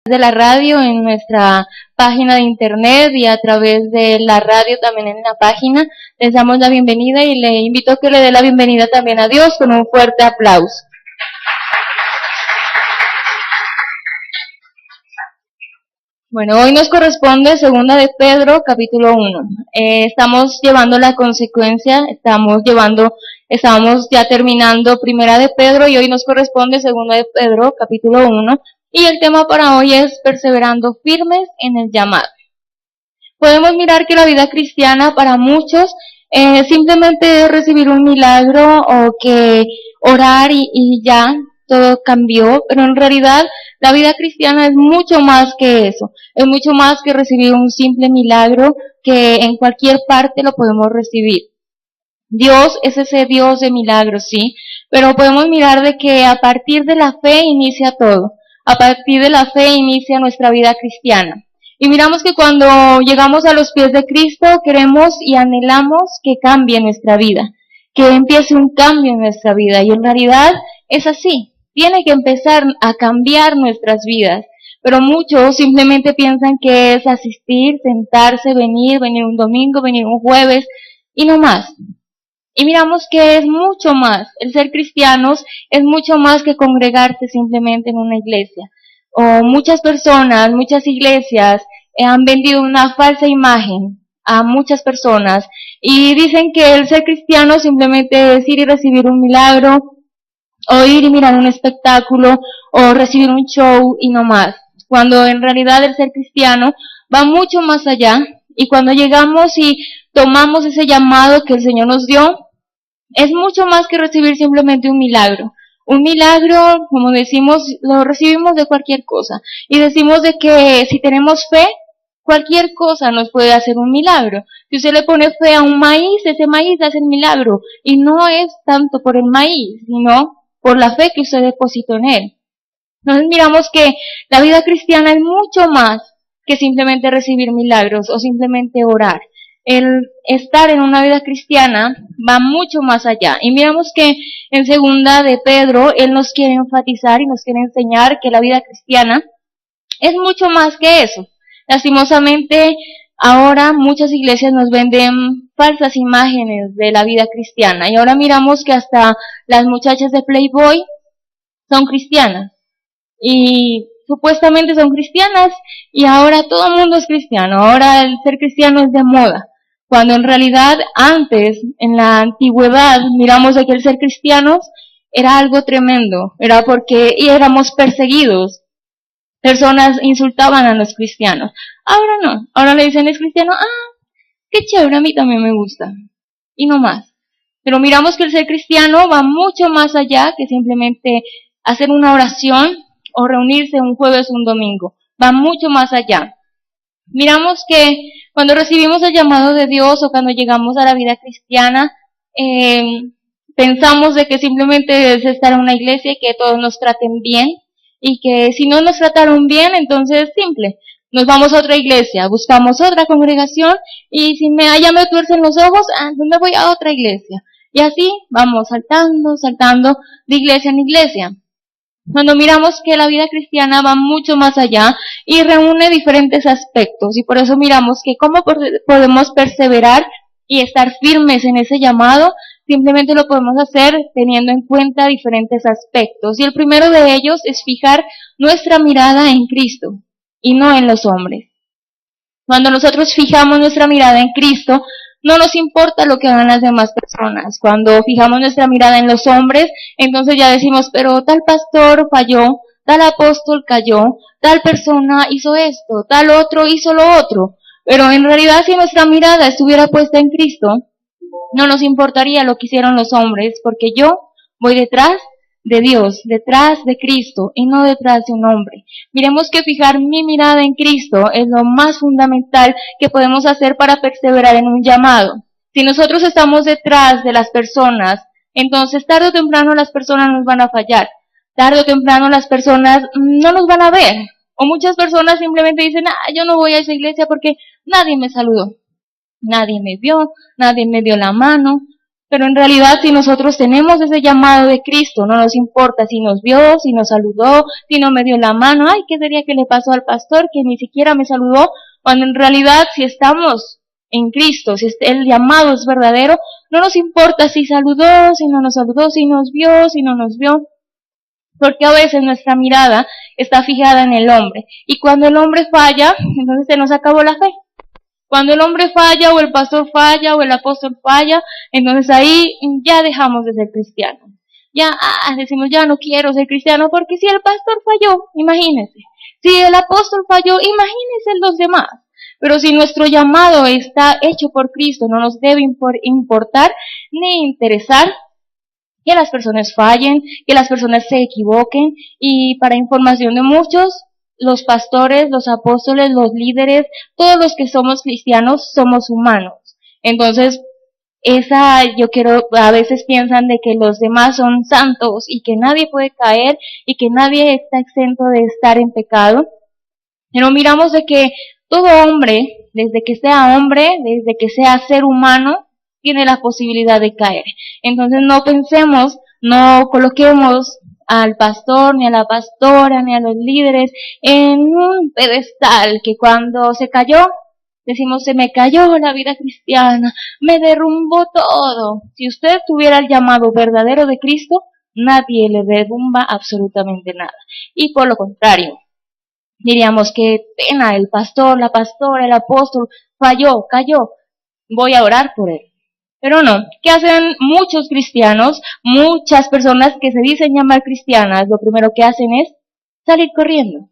de la radio en nuestra página de internet y a través de la radio también en la página. Les damos la bienvenida y le invito a que le dé la bienvenida también a Dios con un fuerte aplauso. Bueno, hoy nos corresponde Segunda de Pedro, capítulo 1. Estamos llevando la consecuencia, estábamos ya terminando Primera de Pedro y hoy nos corresponde Segunda de Pedro, capítulo 1. Y el tema para hoy es perseverando firmes en el llamado. Podemos mirar que la vida cristiana para muchos simplemente es recibir un milagro o que orar y ya todo cambió, pero en realidad la vida cristiana es mucho más que eso, es mucho más que recibir un simple milagro que en cualquier parte lo podemos recibir. Dios es ese Dios de milagros, sí, pero podemos mirar de que a partir de la fe inicia todo, a partir de la fe inicia nuestra vida cristiana. Y miramos que cuando llegamos a los pies de Cristo queremos y anhelamos que cambie nuestra vida, que empiece un cambio en nuestra vida, y en realidad es así. Tiene que empezar a cambiar nuestras vidas, pero muchos simplemente piensan que es asistir, sentarse, venir un domingo, venir un jueves y no más. Y miramos que es mucho más, el ser cristianos es mucho más que congregarse simplemente en una iglesia. O muchas personas, muchas iglesias han vendido una falsa imagen a muchas personas y dicen que el ser cristiano simplemente es ir y recibir un milagro, o ir y mirar un espectáculo, o recibir un show y no más. Cuando en realidad el ser cristiano va mucho más allá, y cuando llegamos y tomamos ese llamado que el Señor nos dio, es mucho más que recibir simplemente un milagro. Un milagro, como decimos, lo recibimos de cualquier cosa. Y decimos de que si tenemos fe, cualquier cosa nos puede hacer un milagro. Si usted le pone fe a un maíz, ese maíz hace el milagro. Y no es tanto por el maíz, sino por la fe que usted depositó en él. Entonces miramos que la vida cristiana es mucho más que simplemente recibir milagros o simplemente orar. El estar en una vida cristiana va mucho más allá. Y miramos que en Segunda de Pedro, él nos quiere enfatizar y nos quiere enseñar que la vida cristiana es mucho más que eso. Lastimosamente, ahora muchas iglesias nos venden falsas imágenes de la vida cristiana. Y ahora miramos que hasta las muchachas de Playboy son cristianas. Y supuestamente son cristianas y ahora todo el mundo es cristiano. Ahora el ser cristiano es de moda. Cuando en realidad antes, en la antigüedad, miramos de que el ser cristianos era algo tremendo. Era porque éramos perseguidos. Personas insultaban a los cristianos. Ahora no. Ahora le dicen es cristiano. Qué chévere, a mí también me gusta. Y no más. Pero miramos que el ser cristiano va mucho más allá que simplemente hacer una oración o reunirse un jueves o un domingo. Va mucho más allá. Miramos que cuando recibimos el llamado de Dios o cuando llegamos a la vida cristiana, pensamos de que simplemente es estar en una iglesia y que todos nos traten bien, y que si no nos trataron bien, entonces es simple. Nos vamos a otra iglesia, buscamos otra congregación, y si ya me tuercen los ojos, me voy a otra iglesia. Y así vamos saltando de iglesia en iglesia. Cuando miramos que la vida cristiana va mucho más allá y reúne diferentes aspectos, y por eso miramos que cómo podemos perseverar y estar firmes en ese llamado, simplemente lo podemos hacer teniendo en cuenta diferentes aspectos. Y el primero de ellos es fijar nuestra mirada en Cristo y no en los hombres. Cuando nosotros fijamos nuestra mirada en Cristo, no nos importa lo que hagan las demás personas. Cuando fijamos nuestra mirada en los hombres, entonces ya decimos, pero tal pastor falló, tal apóstol cayó, tal persona hizo esto, tal otro hizo lo otro. Pero en realidad si nuestra mirada estuviera puesta en Cristo, no nos importaría lo que hicieron los hombres, porque yo voy detrás de Dios, detrás de Cristo y no detrás de un hombre. Miremos que fijar mi mirada en Cristo es lo más fundamental que podemos hacer para perseverar en un llamado. Si nosotros estamos detrás de las personas, entonces tarde o temprano las personas nos van a fallar. Tarde o temprano las personas no nos van a ver. O muchas personas simplemente dicen, yo no voy a esa iglesia porque nadie me saludó. Nadie me vio, nadie me dio la mano. Pero en realidad, si nosotros tenemos ese llamado de Cristo, no nos importa si nos vio, si nos saludó, si no me dio la mano, ay, ¿qué sería que le pasó al pastor que ni siquiera me saludó? Cuando en realidad, si estamos en Cristo, si el llamado es verdadero, no nos importa si saludó, si no nos saludó, si nos vio, si no nos vio, porque a veces nuestra mirada está fijada en el hombre, y cuando el hombre falla, entonces se nos acabó la fe. Cuando el hombre falla, o el pastor falla, o el apóstol falla, entonces ahí ya dejamos de ser cristianos. Ya decimos, ya no quiero ser cristiano, porque si el pastor falló, imagínense. Si el apóstol falló, imagínense los demás. Pero si nuestro llamado está hecho por Cristo, no nos debe importar ni interesar que las personas fallen, que las personas se equivoquen. Y para información de muchos, los pastores, los apóstoles, los líderes, todos los que somos cristianos somos humanos. Entonces, a veces piensan de que los demás son santos y que nadie puede caer y que nadie está exento de estar en pecado. Pero miramos de que todo hombre, desde que sea ser humano, tiene la posibilidad de caer. Entonces no pensemos, no coloquemos al pastor, ni a la pastora, ni a los líderes en un pedestal que cuando se cayó, decimos, se me cayó la vida cristiana, me derrumbó todo. Si usted tuviera el llamado verdadero de Cristo, nadie le derrumba absolutamente nada. Y por lo contrario, diríamos, qué pena, el pastor, la pastora, el apóstol falló, cayó, voy a orar por él. Pero no, ¿qué hacen muchos cristianos? Muchas personas que se dicen llamar cristianas, lo primero que hacen es salir corriendo.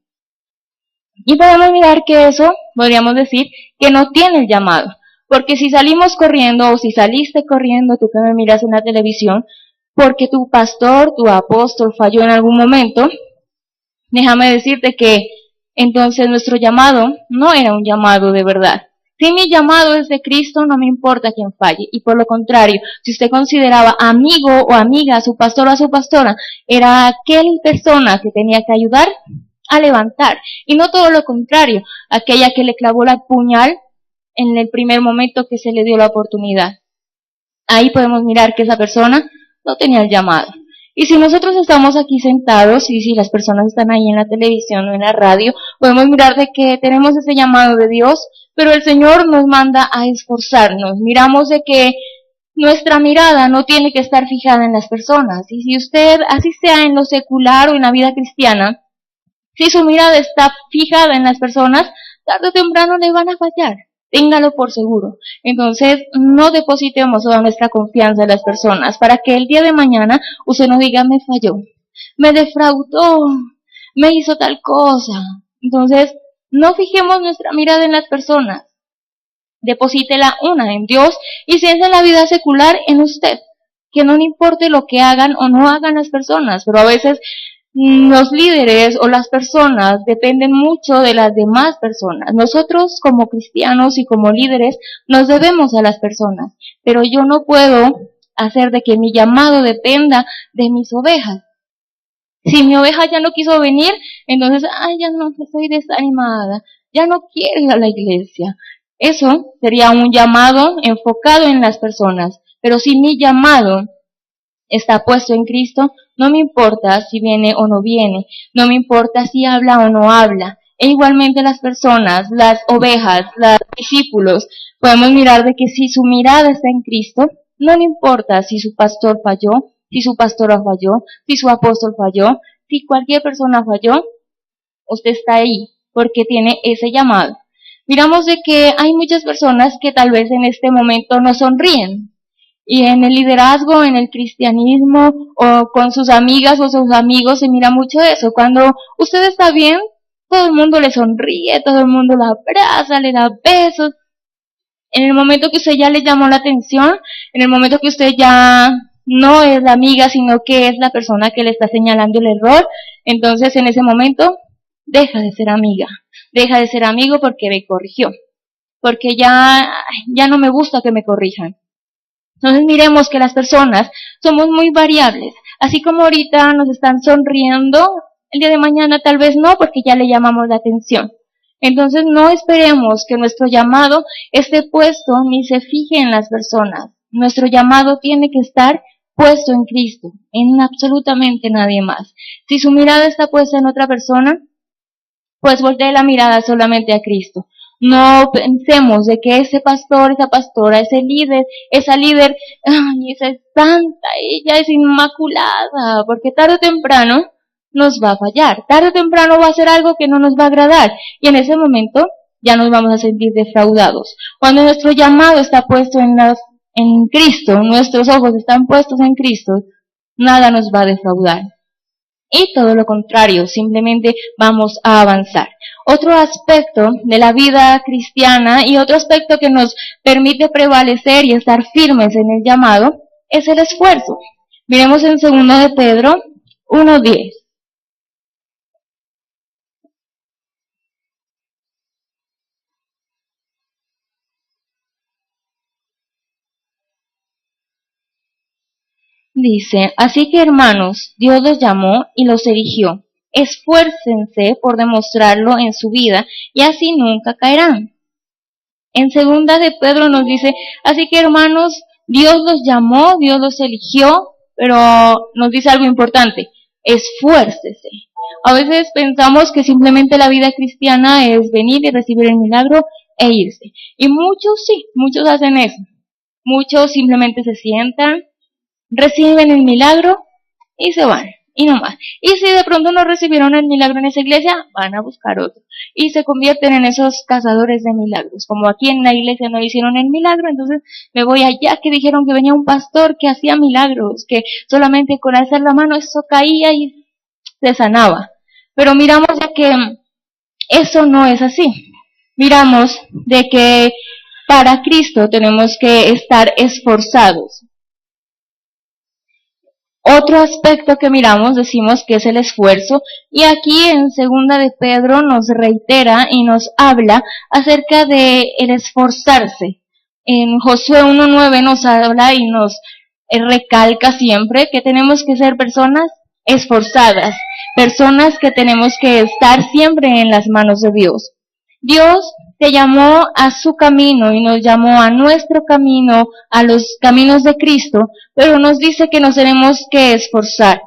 Y podemos mirar que eso, podríamos decir, que no tiene el llamado. Porque si salimos corriendo, o si saliste corriendo, tú que me miras en la televisión, porque tu pastor, tu apóstol falló en algún momento, déjame decirte que entonces nuestro llamado no era un llamado de verdad. Si mi llamado es de Cristo, no me importa quién falle. Y por lo contrario, si usted consideraba amigo o amiga a su pastor o a su pastora, era aquella persona que tenía que ayudar a levantar. Y no todo lo contrario, aquella que le clavó la puñal en el primer momento que se le dio la oportunidad. Ahí podemos mirar que esa persona no tenía el llamado. Y si nosotros estamos aquí sentados, y si las personas están ahí en la televisión o en la radio, podemos mirar de que tenemos ese llamado de Dios, pero el Señor nos manda a esforzarnos. Miramos de que nuestra mirada no tiene que estar fijada en las personas. Y si usted, así sea en lo secular o en la vida cristiana, si su mirada está fijada en las personas, tarde o temprano le van a fallar. Téngalo por seguro. Entonces, no depositemos toda nuestra confianza en las personas para que el día de mañana usted no diga, me falló, me defraudó, me hizo tal cosa. Entonces, no fijemos nuestra mirada en las personas. Deposítela una en Dios y si es en la vida secular, en usted. Que no le importe lo que hagan o no hagan las personas, pero a veces los líderes o las personas dependen mucho de las demás personas. Nosotros como cristianos y como líderes nos debemos a las personas, pero yo no puedo hacer de que mi llamado dependa de mis ovejas. Si mi oveja ya no quiso venir, entonces, ya no, estoy desanimada, ya no quiero ir a la iglesia. Eso sería un llamado enfocado en las personas, pero si mi llamado está puesto en Cristo, no me importa si viene o no viene, no me importa si habla o no habla. E igualmente las personas, las ovejas, los discípulos, podemos mirar de que si su mirada está en Cristo, no le importa si su pastor falló, si su pastora falló, si su apóstol falló, si cualquier persona falló, usted está ahí porque tiene ese llamado. Miramos de que hay muchas personas que tal vez en este momento no sonríen. Y en el liderazgo, en el cristianismo, o con sus amigas o sus amigos se mira mucho eso. Cuando usted está bien, todo el mundo le sonríe, todo el mundo la abraza, le da besos. En el momento que usted ya le llamó la atención, en el momento que usted ya no es la amiga, sino que es la persona que le está señalando el error, entonces en ese momento deja de ser amiga, deja de ser amigo porque me corrigió, porque ya no me gusta que me corrijan. Entonces miremos que las personas somos muy variables, así como ahorita nos están sonriendo, el día de mañana tal vez no, porque ya le llamamos la atención. Entonces no esperemos que nuestro llamado esté puesto ni se fije en las personas. Nuestro llamado tiene que estar puesto en Cristo, en absolutamente nadie más. Si su mirada está puesta en otra persona, pues voltee la mirada solamente a Cristo. No pensemos de que ese pastor, esa pastora, ese líder, esa líder, ay, esa es santa, ella es inmaculada, porque tarde o temprano nos va a fallar, tarde o temprano va a hacer algo que no nos va a agradar, y en ese momento ya nos vamos a sentir defraudados. Cuando nuestro llamado está puesto en Cristo, nuestros ojos están puestos en Cristo, nada nos va a defraudar. Y todo lo contrario, simplemente vamos a avanzar. Otro aspecto de la vida cristiana y otro aspecto que nos permite prevalecer y estar firmes en el llamado es el esfuerzo. Miremos en 2 de Pedro 1:10. Dice, así que hermanos, Dios los llamó y los eligió. Esfuércense por demostrarlo en su vida y así nunca caerán. En 2 de Pedro nos dice, así que hermanos, Dios los llamó, Dios los eligió, pero nos dice algo importante, esfuércese. A veces pensamos que simplemente la vida cristiana es venir y recibir el milagro e irse. Y muchos sí, muchos hacen eso. Muchos simplemente se sientan, reciben el milagro y se van, y no más. Y si de pronto no recibieron el milagro en esa iglesia, van a buscar otro. Y se convierten en esos cazadores de milagros. Como aquí en la iglesia no hicieron el milagro, entonces me voy allá que dijeron que venía un pastor que hacía milagros, que solamente con alzar la mano eso caía y se sanaba. Pero miramos ya que eso no es así. Miramos de que para Cristo tenemos que estar esforzados. Otro aspecto que miramos, decimos que es el esfuerzo, y aquí en 2 de Pedro nos reitera y nos habla acerca de el esforzarse. En Josué 1:9 nos habla y nos recalca siempre que tenemos que ser personas esforzadas, personas que tenemos que estar siempre en las manos de Dios. Dios te llamó a su camino y nos llamó a nuestro camino, a los caminos de Cristo, pero nos dice que nos tenemos que esforzar.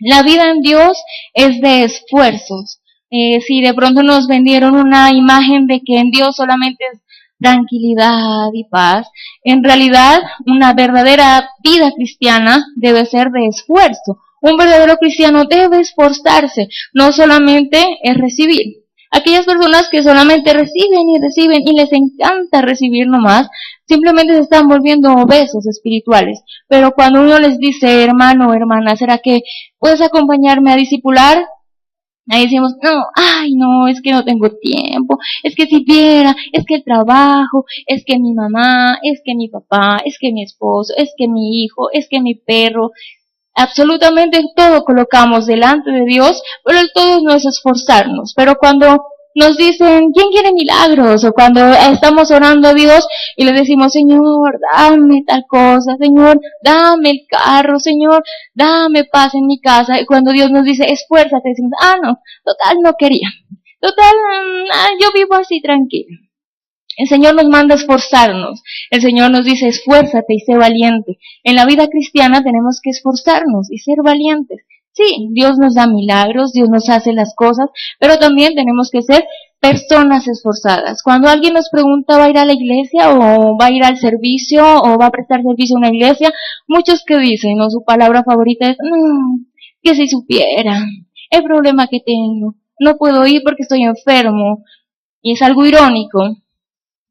La vida en Dios es de esfuerzos. Si de pronto nos vendieron una imagen de que en Dios solamente es tranquilidad y paz, en realidad una verdadera vida cristiana debe ser de esfuerzo. Un verdadero cristiano debe esforzarse, no solamente es recibir. Aquellas personas que solamente reciben y les encanta recibir nomás, simplemente se están volviendo obesos espirituales. Pero cuando uno les dice, hermano o hermana, ¿será que puedes acompañarme a discipular? Ahí decimos, no, es que no tengo tiempo, es que si viera, es que el trabajo, es que mi mamá, es que mi papá, es que mi esposo, es que mi hijo, es que mi perro. Absolutamente todo colocamos delante de Dios, pero el todo no es esforzarnos. Pero cuando nos dicen, ¿quién quiere milagros? O cuando estamos orando a Dios y le decimos, Señor, dame tal cosa, Señor, dame el carro, Señor, dame paz en mi casa. Y cuando Dios nos dice, esfuérzate, decimos, no, total no quería. Total, yo vivo así tranquilo. El Señor nos manda a esforzarnos. El Señor nos dice, esfuérzate y sé valiente. En la vida cristiana tenemos que esforzarnos y ser valientes. Sí, Dios nos da milagros, Dios nos hace las cosas, pero también tenemos que ser personas esforzadas. Cuando alguien nos pregunta, ¿va a ir a la iglesia o va a ir al servicio o va a prestar servicio a una iglesia? Muchos que dicen, ¿no? Su palabra favorita es, que si supiera el problema que tengo, no puedo ir porque estoy enfermo. Y es algo irónico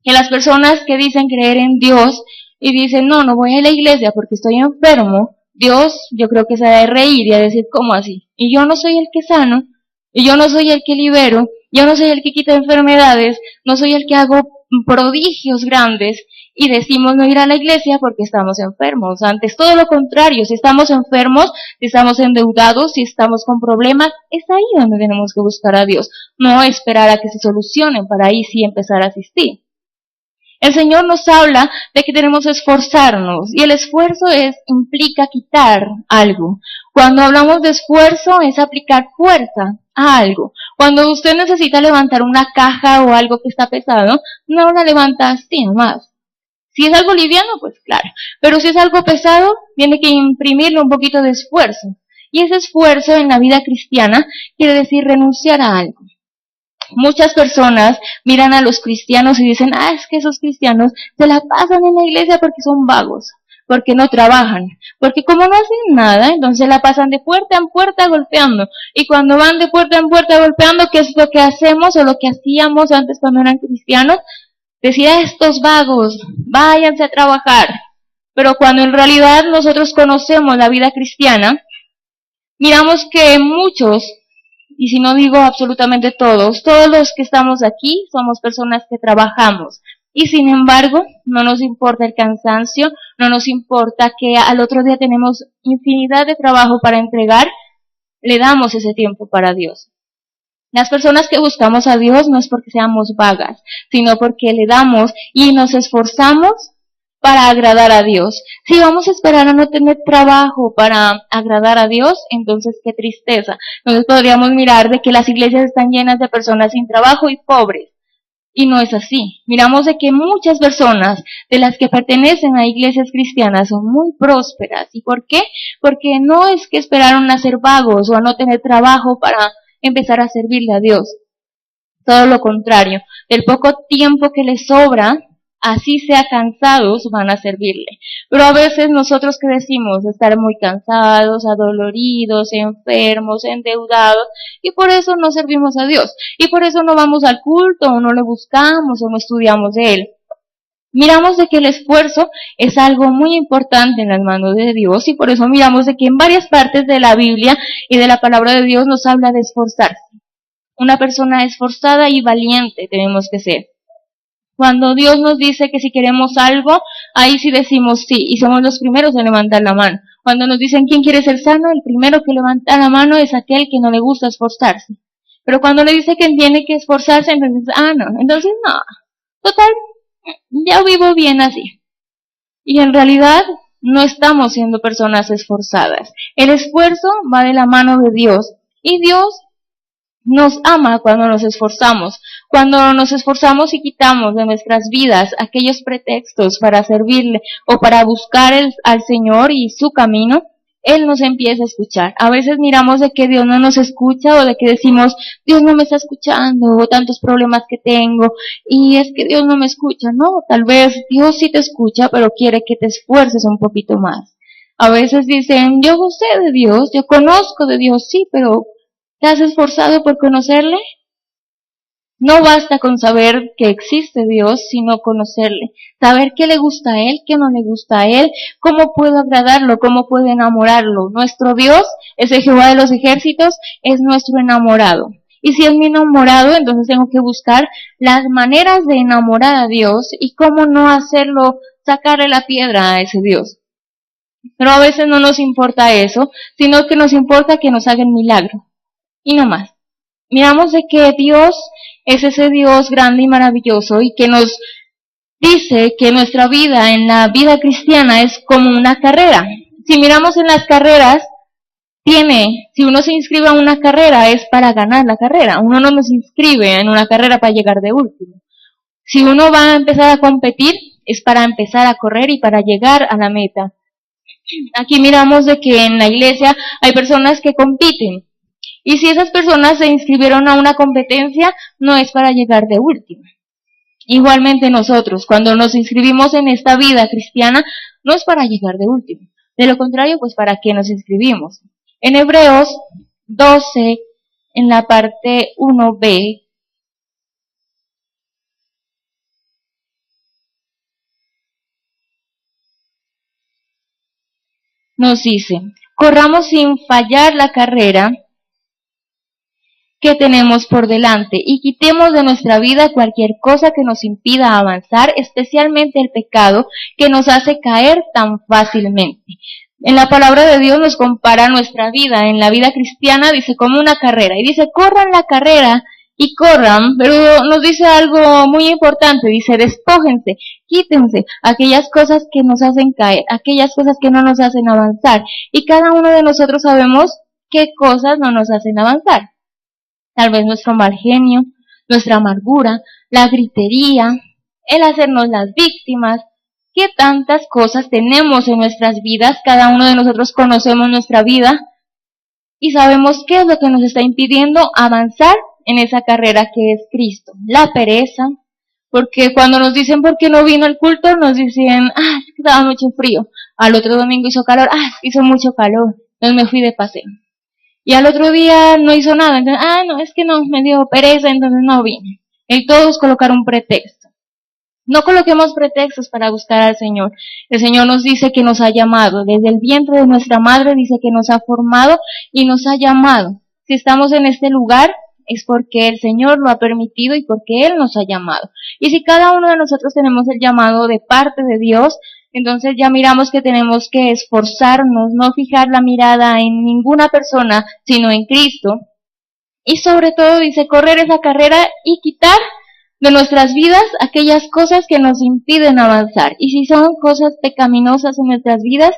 que las personas que dicen creer en Dios y dicen, no voy a la iglesia porque estoy enfermo, Dios yo creo que se ha de reír y a decir, ¿cómo así? Y yo no soy el que sano, y yo no soy el que libero, yo no soy el que quita enfermedades, no soy el que hago prodigios grandes, y decimos no ir a la iglesia porque estamos enfermos. Antes todo lo contrario, si estamos enfermos, si estamos endeudados, si estamos con problemas, es ahí donde tenemos que buscar a Dios, no esperar a que se solucionen para ahí sí empezar a asistir. El Señor nos habla de que tenemos que esforzarnos y el esfuerzo implica quitar algo. Cuando hablamos de esfuerzo es aplicar fuerza a algo. Cuando usted necesita levantar una caja o algo que está pesado, no la levanta así nomás, Si es algo liviano, pues claro. Pero si es algo pesado, tiene que imprimirle un poquito de esfuerzo. Y ese esfuerzo en la vida cristiana quiere decir renunciar a algo. Muchas personas miran a los cristianos y dicen, es que esos cristianos se la pasan en la iglesia porque son vagos, porque no trabajan, porque como no hacen nada, entonces la pasan de puerta en puerta golpeando. Y cuando van de puerta en puerta golpeando, ¿qué es lo que hacemos o lo que hacíamos antes cuando eran cristianos? Decía, estos vagos, váyanse a trabajar. Pero cuando en realidad nosotros conocemos la vida cristiana, miramos que muchos, y si no digo absolutamente todos los que estamos aquí somos personas que trabajamos. Y sin embargo, no nos importa el cansancio, no nos importa que al otro día tenemos infinidad de trabajo para entregar, le damos ese tiempo para Dios. Las personas que buscamos a Dios no es porque seamos vagas, sino porque le damos y nos esforzamos para agradar a Dios. Si vamos a esperar a no tener trabajo para agradar a Dios, entonces qué tristeza. Entonces podríamos mirar de que las iglesias están llenas de personas sin trabajo y pobres. Y no es así. Miramos de que muchas personas de las que pertenecen a iglesias cristianas son muy prósperas. ¿Y por qué? Porque no es que esperaron a ser vagos o a no tener trabajo para empezar a servirle a Dios. Todo lo contrario. Del poco tiempo que les sobra, así sea cansados, van a servirle. Pero a veces nosotros que decimos estar muy cansados, adoloridos, enfermos, endeudados, y por eso no servimos a Dios. Y por eso no vamos al culto, o no le buscamos, o no estudiamos de Él. Miramos de que el esfuerzo es algo muy importante en las manos de Dios, y por eso miramos de que en varias partes de la Biblia y de la palabra de Dios nos habla de esforzarse. Una persona esforzada y valiente tenemos que ser. Cuando Dios nos dice que si queremos algo, ahí sí decimos sí, y somos los primeros en levantar la mano. Cuando nos dicen quién quiere ser sano, el primero que levanta la mano es aquel que no le gusta esforzarse. Pero cuando le dice que tiene que esforzarse, entonces, entonces no. Total, ya vivo bien así. Y en realidad no estamos siendo personas esforzadas. El esfuerzo va de la mano de Dios, y Dios nos ama cuando nos esforzamos y quitamos de nuestras vidas aquellos pretextos para servirle o para buscar al Señor y su camino. Él nos empieza a escuchar. A veces miramos de que Dios no nos escucha o de que decimos, Dios no me está escuchando, o tantos problemas que tengo, y es que Dios no me escucha. No, tal vez Dios sí te escucha, pero quiere que te esfuerces un poquito más. A veces dicen, yo sé de Dios, yo conozco de Dios, sí, pero ¿te has esforzado por conocerle? No basta con saber que existe Dios, sino conocerle. Saber qué le gusta a Él, qué no le gusta a Él, cómo puedo agradarlo, cómo puedo enamorarlo. Nuestro Dios, ese Jehová de los ejércitos, es nuestro enamorado. Y si es mi enamorado, entonces tengo que buscar las maneras de enamorar a Dios y cómo no hacerlo, sacarle la piedra a ese Dios. Pero a veces no nos importa eso, sino que nos importa que nos haga el milagro. Y no más. Miramos de que Dios es ese Dios grande y maravilloso y que nos dice que nuestra vida en la vida cristiana es como una carrera. Si miramos en las carreras, si uno se inscribe a una carrera es para ganar la carrera. Uno no nos inscribe en una carrera para llegar de último. Si uno va a empezar a competir, es para empezar a correr y para llegar a la meta. Aquí miramos de que en la iglesia hay personas que compiten. Y si esas personas se inscribieron a una competencia, no es para llegar de último. Igualmente nosotros, cuando nos inscribimos en esta vida cristiana, no es para llegar de último. De lo contrario, pues ¿para qué nos inscribimos? En Hebreos 12, en la parte 1b, nos dice, corramos sin fallar la carrera que tenemos por delante y quitemos de nuestra vida cualquier cosa que nos impida avanzar, especialmente el pecado que nos hace caer tan fácilmente. En la palabra de Dios nos compara nuestra vida, en la vida cristiana dice como una carrera, y dice corran la carrera y corran, pero nos dice algo muy importante, dice despójense, quítense aquellas cosas que nos hacen caer, aquellas cosas que no nos hacen avanzar, y cada uno de nosotros sabemos qué cosas no nos hacen avanzar. Tal vez nuestro mal genio, nuestra amargura, la gritería, el hacernos las víctimas, ¿Qué tantas cosas tenemos en nuestras vidas? Cada uno de nosotros conocemos nuestra vida y sabemos qué es lo que nos está impidiendo avanzar en esa carrera que es Cristo. La pereza, porque cuando nos dicen por qué no vino al culto, nos dicen, es que estaba mucho frío. Al otro domingo hizo calor, hizo mucho calor, entonces me fui de paseo. Y al otro día no hizo nada, entonces, no, es que no, me dio pereza, entonces no vine. El todo es colocar un pretexto. No coloquemos pretextos para buscar al Señor. El Señor nos dice que nos ha llamado. Desde el vientre de nuestra madre dice que nos ha formado y nos ha llamado. Si estamos en este lugar es porque el Señor lo ha permitido y porque Él nos ha llamado. Y si cada uno de nosotros tenemos el llamado de parte de Dios, entonces ya miramos que tenemos que esforzarnos, no fijar la mirada en ninguna persona, sino en Cristo. Y sobre todo dice correr esa carrera y quitar de nuestras vidas aquellas cosas que nos impiden avanzar. Y si son cosas pecaminosas en nuestras vidas,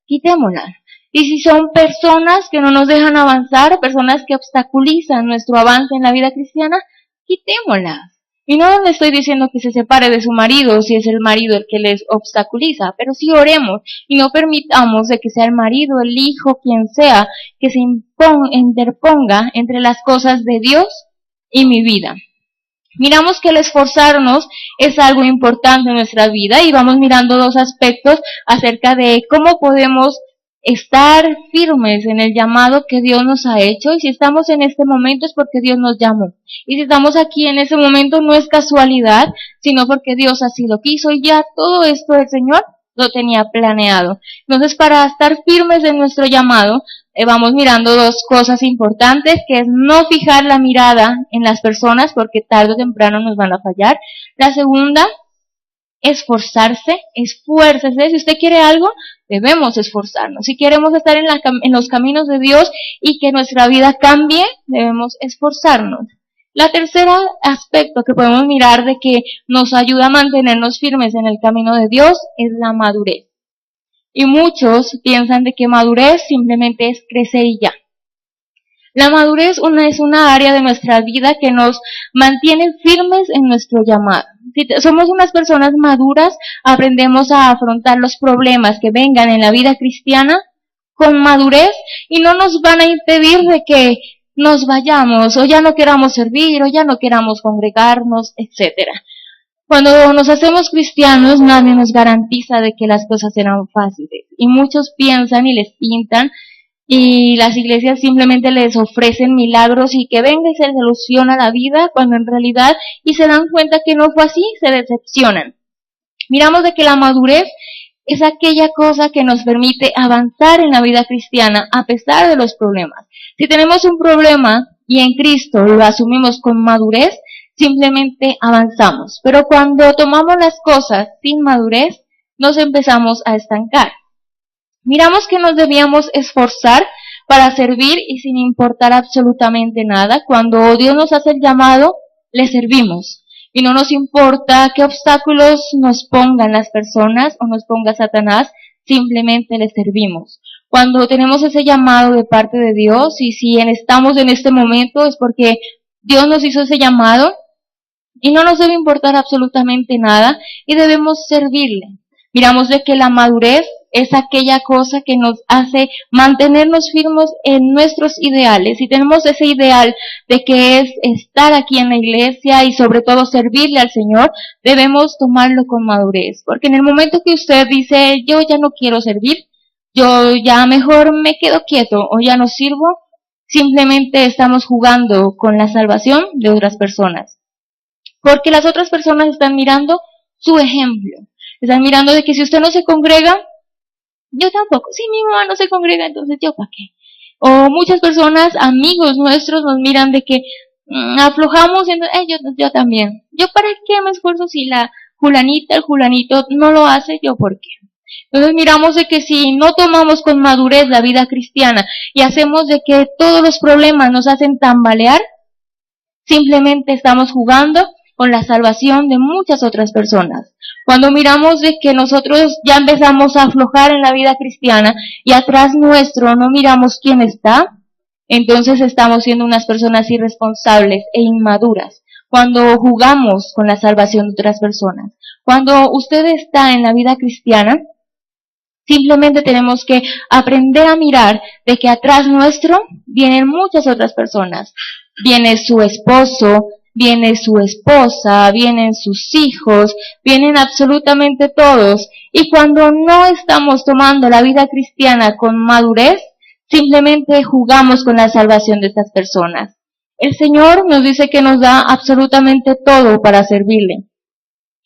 quitémoslas. Y si son personas que no nos dejan avanzar, personas que obstaculizan nuestro avance en la vida cristiana, quitémoslas. Y no le estoy diciendo que se separe de su marido si es el marido el que les obstaculiza, pero sí oremos y no permitamos de que sea el marido, el hijo, quien sea, que se interponga entre las cosas de Dios y mi vida. Miramos que el esforzarnos es algo importante en nuestra vida y vamos mirando dos aspectos acerca de cómo podemos estar firmes en el llamado que Dios nos ha hecho, y si estamos en este momento es porque Dios nos llamó, y si estamos aquí en ese momento no es casualidad, sino porque Dios así lo quiso y ya todo esto el Señor lo tenía planeado. Entonces, para estar firmes en nuestro llamado, vamos mirando dos cosas importantes, que es no fijar la mirada en las personas porque tarde o temprano nos van a fallar. La segunda, esforzarse, esfuércese. Si usted quiere algo, debemos esforzarnos. Si queremos estar en los caminos de Dios y que nuestra vida cambie, debemos esforzarnos. La tercera aspecto que podemos mirar de que nos ayuda a mantenernos firmes en el camino de Dios es la madurez. Y muchos piensan de que madurez simplemente es crecer y ya. La madurez es una área de nuestra vida que nos mantiene firmes en nuestro llamado. Si somos unas personas maduras, aprendemos a afrontar los problemas que vengan en la vida cristiana con madurez y no nos van a impedir de que nos vayamos o ya no queramos servir o ya no queramos congregarnos, etcétera. Cuando nos hacemos cristianos, nadie nos garantiza de que las cosas serán fáciles. Y muchos piensan y les pintan, y las iglesias simplemente les ofrecen milagros y que venga y se les soluciona la vida, cuando en realidad, y se dan cuenta que no fue así, se decepcionan. Miramos de que la madurez es aquella cosa que nos permite avanzar en la vida cristiana a pesar de los problemas. Si tenemos un problema y en Cristo lo asumimos con madurez, simplemente avanzamos. Pero cuando tomamos las cosas sin madurez, nos empezamos a estancar. Miramos que nos debíamos esforzar para servir y sin importar absolutamente nada. Cuando Dios nos hace el llamado, le servimos. Y no nos importa qué obstáculos nos pongan las personas o nos ponga Satanás, simplemente le servimos. Cuando tenemos ese llamado de parte de Dios, y si estamos en este momento es porque Dios nos hizo ese llamado, y no nos debe importar absolutamente nada, y debemos servirle. Miramos de que la madurez es aquella cosa que nos hace mantenernos firmes en nuestros ideales. Si tenemos ese ideal de que es estar aquí en la iglesia y sobre todo servirle al Señor, debemos tomarlo con madurez. Porque en el momento que usted dice, yo ya no quiero servir, yo ya mejor me quedo quieto o ya no sirvo, simplemente estamos jugando con la salvación de otras personas. Porque las otras personas están mirando su ejemplo. Están mirando de que si usted no se congrega, yo tampoco. Si mi mamá no se congrega, entonces yo para qué. O muchas personas, amigos nuestros, nos miran de que aflojamos, yo también. ¿Yo para qué me esfuerzo si la fulanita, el fulanito no lo hace? ¿Yo por qué? Entonces miramos de que si no tomamos con madurez la vida cristiana y hacemos de que todos los problemas nos hacen tambalear, simplemente estamos jugando con la salvación de muchas otras personas. Cuando miramos de que nosotros ya empezamos a aflojar en la vida cristiana y atrás nuestro no miramos quién está, entonces estamos siendo unas personas irresponsables e inmaduras. cuando jugamos con la salvación de otras personas. Cuando usted está en la vida cristiana, simplemente tenemos que aprender a mirar de que atrás nuestro vienen muchas otras personas. Viene su esposo, viene su esposa, vienen sus hijos, vienen absolutamente todos. Y cuando no estamos tomando la vida cristiana con madurez, simplemente jugamos con la salvación de estas personas. El Señor nos dice que nos da absolutamente todo para servirle.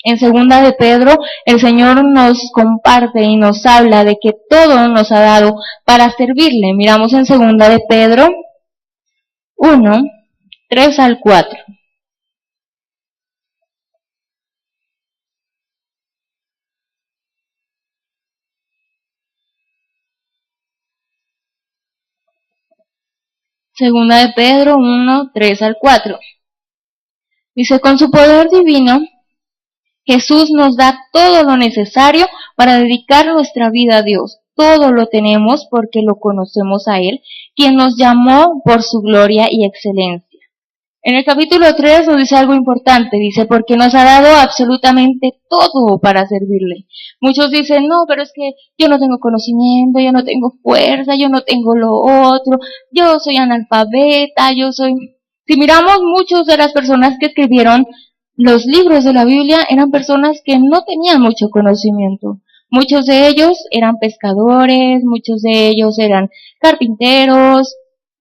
En segunda de Pedro, el Señor nos comparte y nos habla de que todo nos ha dado para servirle. Miramos en segunda de Pedro 1, 3 al 4. Segunda de Pedro 1, 3 al 4. Dice, con su poder divino, Jesús nos da todo lo necesario para dedicar nuestra vida a Dios. Todo lo tenemos porque lo conocemos a Él, quien nos llamó por su gloria y excelencia. En el capítulo 3 nos dice algo importante, dice, porque nos ha dado absolutamente todo para servirle. Muchos dicen, no, pero es que yo no tengo conocimiento, yo no tengo fuerza, yo no tengo lo otro, yo soy analfabeta, yo soy... Si miramos, muchas de las personas que escribieron los libros de la Biblia eran personas que no tenían mucho conocimiento. Muchos de ellos eran pescadores, muchos de ellos eran carpinteros,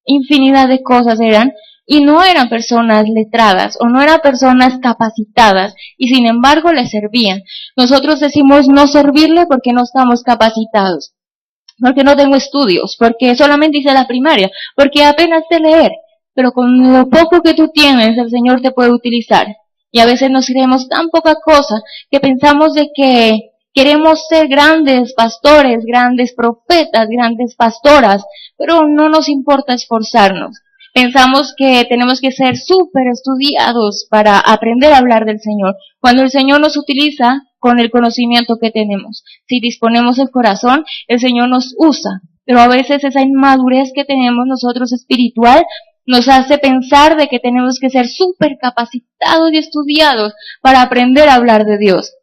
infinidad de cosas eran, y no eran personas letradas o no eran personas capacitadas, y sin embargo les servían. Nosotros decimos no servirle porque no estamos capacitados, porque no tengo estudios, porque solamente hice la primaria, porque apenas sé leer, pero con lo poco que tú tienes el Señor te puede utilizar. Y a veces nos creemos tan poca cosa que pensamos de que queremos ser grandes pastores, grandes profetas, grandes pastoras, pero no nos importa esforzarnos. Pensamos que tenemos que ser súper estudiados para aprender a hablar del Señor, cuando el Señor nos utiliza con el conocimiento que tenemos. Si disponemos el corazón, el Señor nos usa, pero a veces esa inmadurez que tenemos nosotros espiritual nos hace pensar de que tenemos que ser súper capacitados y estudiados para aprender a hablar de Dios.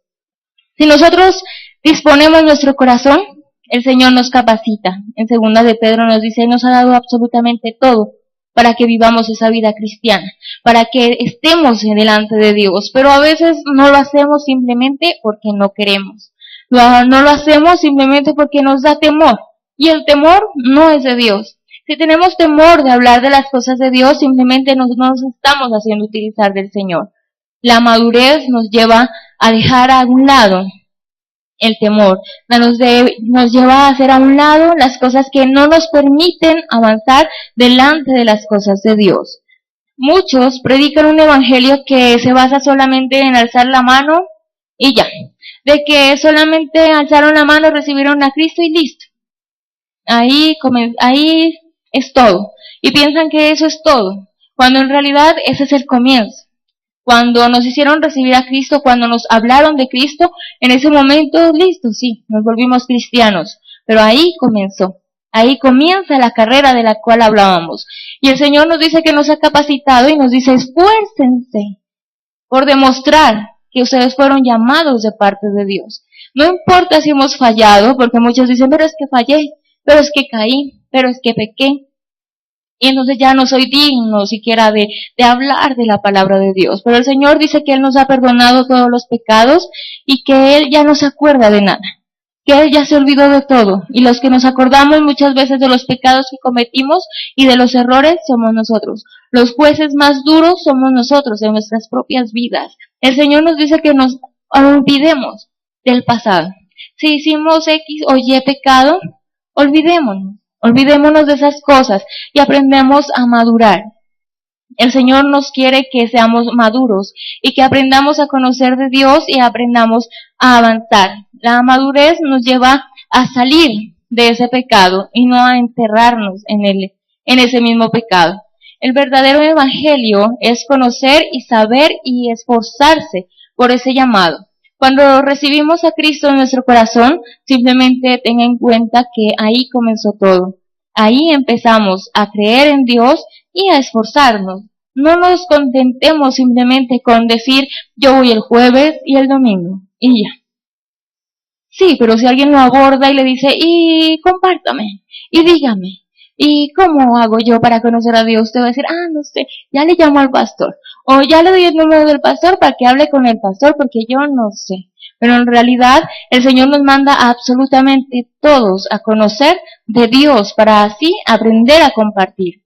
Si nosotros disponemos nuestro corazón, el Señor nos capacita. En segunda de Pedro nos dice, nos ha dado absolutamente todo para que vivamos esa vida cristiana, para que estemos delante de Dios, pero a veces no lo hacemos simplemente porque no queremos. No lo hacemos simplemente porque nos da temor, y el temor no es de Dios. Si tenemos temor de hablar de las cosas de Dios, simplemente no nos estamos haciendo utilizar del Señor. La madurez nos lleva a dejar a un lado el temor, nos lleva a hacer a un lado las cosas que no nos permiten avanzar delante de las cosas de Dios. Muchos predican un evangelio que se basa solamente en alzar la mano y ya, de que solamente alzaron la mano, recibieron a Cristo y listo. Ahí es todo. Y piensan que eso es todo, cuando en realidad ese es el comienzo. Cuando nos hicieron recibir a Cristo, cuando nos hablaron de Cristo, en ese momento, listo, sí, nos volvimos cristianos. Pero ahí comenzó. Ahí comienza la carrera de la cual hablábamos. Y el Señor nos dice que nos ha capacitado y nos dice, esfuércense por demostrar que ustedes fueron llamados de parte de Dios. No importa si hemos fallado, porque muchos dicen, pero es que fallé, pero es que caí, pero es que pequé. Y entonces ya no soy digno siquiera de hablar de la palabra de Dios. Pero el Señor dice que Él nos ha perdonado todos los pecados y que Él ya no se acuerda de nada, que Él ya se olvidó de todo. Y los que nos acordamos muchas veces de los pecados que cometimos y de los errores somos nosotros. Los jueces más duros somos nosotros en nuestras propias vidas. El Señor nos dice que nos olvidemos del pasado. Si hicimos X o Y pecado, olvidémonos de esas cosas y aprendemos a madurar. El Señor nos quiere que seamos maduros y que aprendamos a conocer de Dios y aprendamos a avanzar. La madurez nos lleva a salir de ese pecado y no a enterrarnos en ese mismo pecado. El verdadero evangelio es conocer y saber y esforzarse por ese llamado. Cuando recibimos a Cristo en nuestro corazón, simplemente tenga en cuenta que ahí comenzó todo. Ahí empezamos a creer en Dios y a esforzarnos. No nos contentemos simplemente con decir, yo voy el jueves y el domingo, y ya. Sí, pero si alguien lo aborda y le dice, y compártame, y dígame, ¿y cómo hago yo para conocer a Dios? Usted va a decir, no sé, ya le llamo al pastor, o ya le doy el número del pastor para que hable con el pastor, porque yo no sé. Pero en realidad el Señor nos manda a absolutamente todos a conocer de Dios para así aprender a compartir.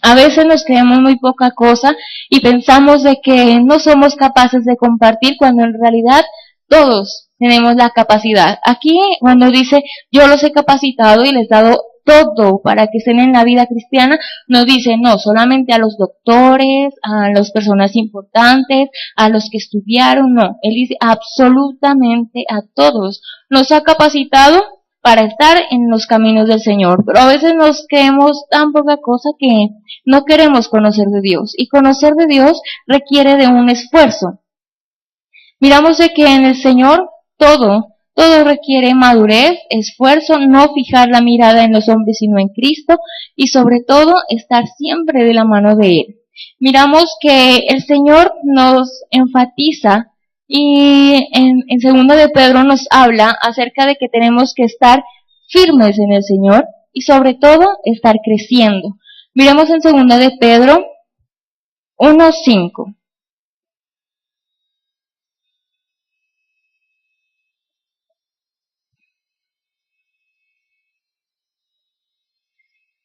A veces nos creemos muy poca cosa y pensamos de que no somos capaces de compartir cuando en realidad todos tenemos la capacidad. Aquí cuando dice yo los he capacitado y les he dado todo para que estén en la vida cristiana, no dice no, solamente a los doctores, a las personas importantes, a los que estudiaron, no. Él dice absolutamente a todos. Nos ha capacitado para estar en los caminos del Señor. Pero a veces nos creemos tan poca cosa que no queremos conocer de Dios. Y conocer de Dios requiere de un esfuerzo. Miramos de que en el Señor todo requiere madurez, esfuerzo, no fijar la mirada en los hombres sino en Cristo y sobre todo estar siempre de la mano de Él. Miramos que el Señor nos enfatiza y en segunda de Pedro nos habla acerca de que tenemos que estar firmes en el Señor y sobre todo estar creciendo. Miremos en segunda de Pedro 1:5.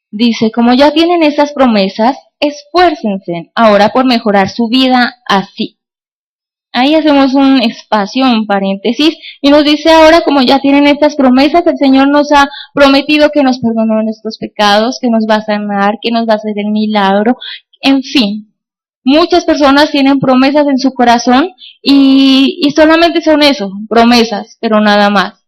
Dice, como ya tienen esas promesas, esfuércense ahora por mejorar su vida así. Ahí hacemos un espacio, un paréntesis, y nos dice ahora, como ya tienen estas promesas, el Señor nos ha prometido que nos perdonó nuestros pecados, que nos va a sanar, que nos va a hacer el milagro, en fin. Muchas personas tienen promesas en su corazón y solamente son eso, promesas, pero nada más.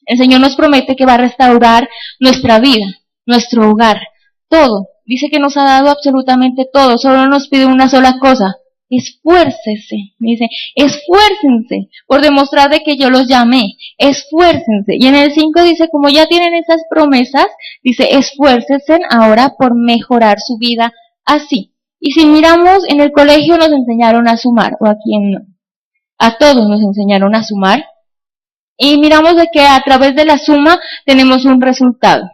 El Señor nos promete que va a restaurar nuestra vida, nuestro hogar, todo. Dice que nos ha dado absolutamente todo, solo nos pide una sola cosa. Esfuércese, dice, esfuércense por demostrar de que yo los llamé, esfuércense. Y en el 5 dice, como ya tienen esas promesas, dice, esfuércense ahora por mejorar su vida así. Y si miramos, en el colegio nos enseñaron a sumar, o a quién no, a todos nos enseñaron a sumar, y miramos de que a través de la suma tenemos un resultado.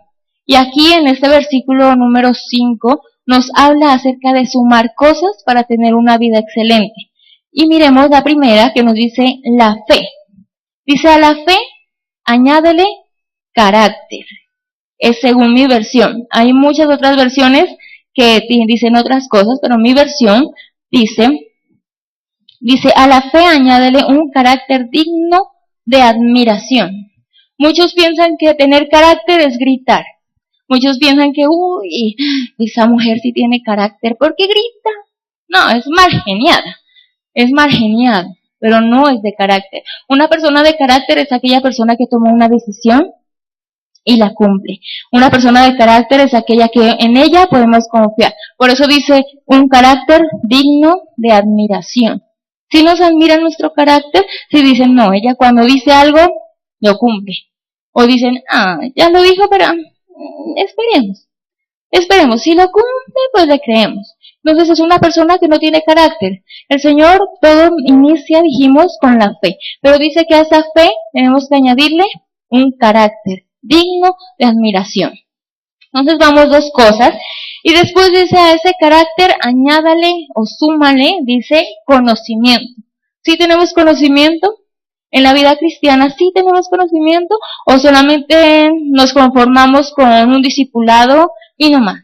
Y aquí en este versículo número 5 nos habla acerca de sumar cosas para tener una vida excelente. Y miremos la primera que nos dice la fe. Dice a la fe, añádele carácter. Es según mi versión. Hay muchas otras versiones que dicen otras cosas, pero mi versión dice a la fe añádele un carácter digno de admiración. Muchos piensan que tener carácter es gritar. Muchos piensan que, uy, esa mujer sí tiene carácter, ¿por qué grita? No, es margeniada, pero no es de carácter. Una persona de carácter es aquella persona que toma una decisión y la cumple. Una persona de carácter es aquella que en ella podemos confiar. Por eso dice, un carácter digno de admiración. Si nos admiran nuestro carácter, si dicen, no, ella cuando dice algo, lo cumple. O dicen, ya lo dijo, pero esperemos, si lo cumple, pues le creemos. Entonces es una persona que no tiene carácter. El Señor todo inicia, dijimos, con la fe, pero dice que a esa fe tenemos que añadirle un carácter digno de admiración. Entonces vamos dos cosas, y después dice a ese carácter, añádale o súmale, dice conocimiento. ¿Sí tenemos conocimiento? En la vida cristiana, ¿sí tenemos conocimiento o solamente nos conformamos con un discipulado y no más?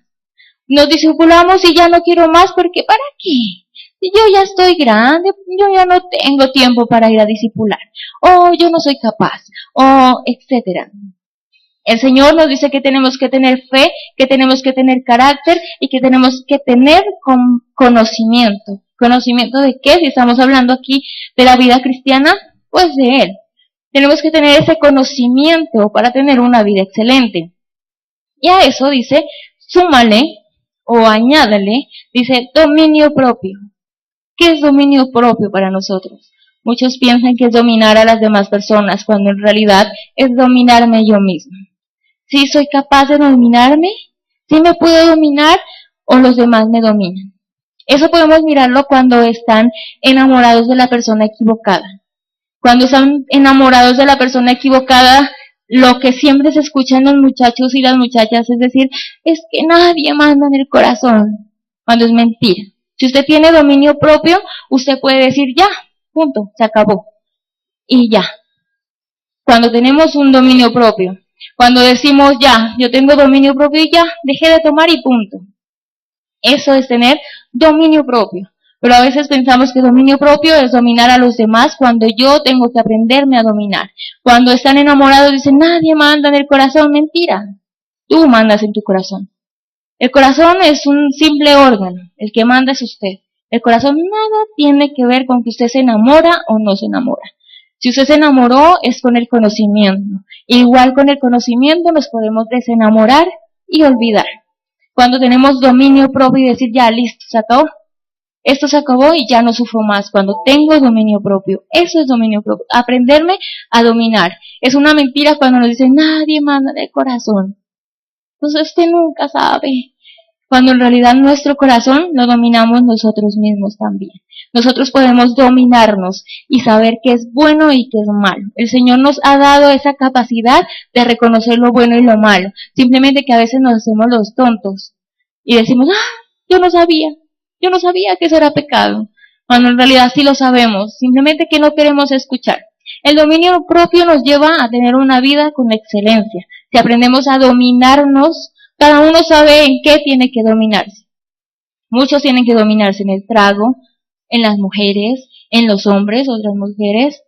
Nos discipulamos y ya no quiero más porque ¿para qué? Yo ya estoy grande, yo ya no tengo tiempo para ir a discipular, o yo no soy capaz, o etcétera. El Señor nos dice que tenemos que tener fe, que tenemos que tener carácter y que tenemos que tener conocimiento. ¿Conocimiento de qué? Si estamos hablando aquí de la vida cristiana, pues de Él. Tenemos que tener ese conocimiento para tener una vida excelente. Y a eso dice, súmale o añádale, dice dominio propio. ¿Qué es dominio propio para nosotros? Muchos piensan que es dominar a las demás personas, cuando en realidad es dominarme yo mismo. ¿Sí soy capaz de dominarme? ¿Sí me puedo dominar o los demás me dominan? Eso podemos mirarlo cuando están enamorados de la persona equivocada. Cuando están enamorados de la persona equivocada, lo que siempre se escucha en los muchachos y las muchachas es decir, es que nadie manda en el corazón, cuando es mentira. Si usted tiene dominio propio, usted puede decir ya, punto, se acabó. Y ya. Cuando tenemos un dominio propio, cuando decimos ya, yo tengo dominio propio y ya, dejé de tomar y punto. Eso es tener dominio propio. Pero a veces pensamos que dominio propio es dominar a los demás cuando yo tengo que aprenderme a dominar. Cuando están enamorados dicen, nadie manda en el corazón, mentira. Tú mandas en tu corazón. El corazón es un simple órgano, el que manda es usted. El corazón nada tiene que ver con que usted se enamora o no se enamora. Si usted se enamoró es con el conocimiento. Igual con el conocimiento nos podemos desenamorar y olvidar. Cuando tenemos dominio propio y decir, ya, listo, se acabó. Esto se acabó y ya no sufro más. Cuando tengo dominio propio, eso es dominio propio. Aprenderme a dominar. Es una mentira cuando nos dicen, nadie manda del corazón. Entonces usted nunca sabe. Cuando en realidad nuestro corazón lo dominamos nosotros mismos también. Nosotros podemos dominarnos y saber qué es bueno y qué es malo. El Señor nos ha dado esa capacidad de reconocer lo bueno y lo malo. Simplemente que a veces nos hacemos los tontos y decimos, yo no sabía que eso era pecado. Cuando en realidad sí lo sabemos, simplemente que no queremos escuchar. El dominio propio nos lleva a tener una vida con excelencia. Si aprendemos a dominarnos, cada uno sabe en qué tiene que dominarse. Muchos tienen que dominarse en el trago, en las mujeres, en los hombres, otras mujeres.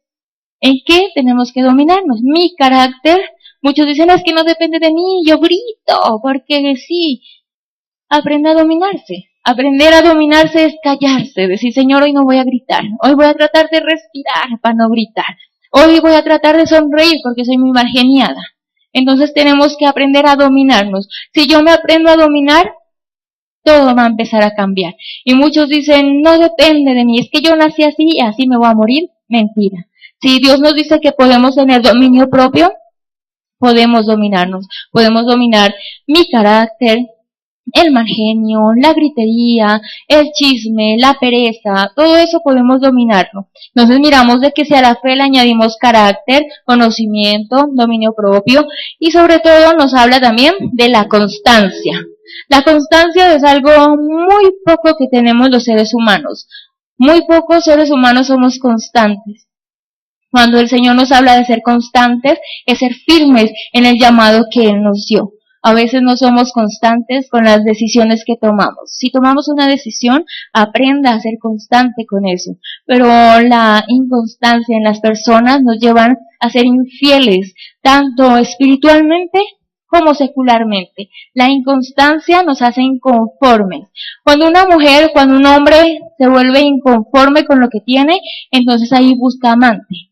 ¿En qué tenemos que dominarnos? Mi carácter. Muchos dicen, es que no depende de mí, yo grito, porque sí. Aprende a dominarse. Aprender a dominarse es callarse, decir, Señor, hoy no voy a gritar, hoy voy a tratar de respirar para no gritar, hoy voy a tratar de sonreír porque soy muy mal geniada. Entonces tenemos que aprender a dominarnos. Si yo me aprendo a dominar, todo va a empezar a cambiar. Y muchos dicen, no depende de mí, es que yo nací así y así me voy a morir. Mentira. Si Dios nos dice que podemos tener dominio propio, podemos dominarnos. Podemos dominar mi carácter, el mal genio, la gritería, el chisme, la pereza, todo eso podemos dominarlo. Entonces miramos de que si a la fe le añadimos carácter, conocimiento, dominio propio y sobre todo nos habla también de la constancia. La constancia es algo muy poco que tenemos los seres humanos. Muy pocos seres humanos somos constantes. Cuando el Señor nos habla de ser constantes, es ser firmes en el llamado que Él nos dio. A veces no somos constantes con las decisiones que tomamos. Si tomamos una decisión, aprenda a ser constante con eso. Pero la inconstancia en las personas nos llevan a ser infieles, tanto espiritualmente como secularmente. La inconstancia nos hace inconformes. Cuando una mujer, cuando un hombre se vuelve inconforme con lo que tiene, entonces ahí busca amante.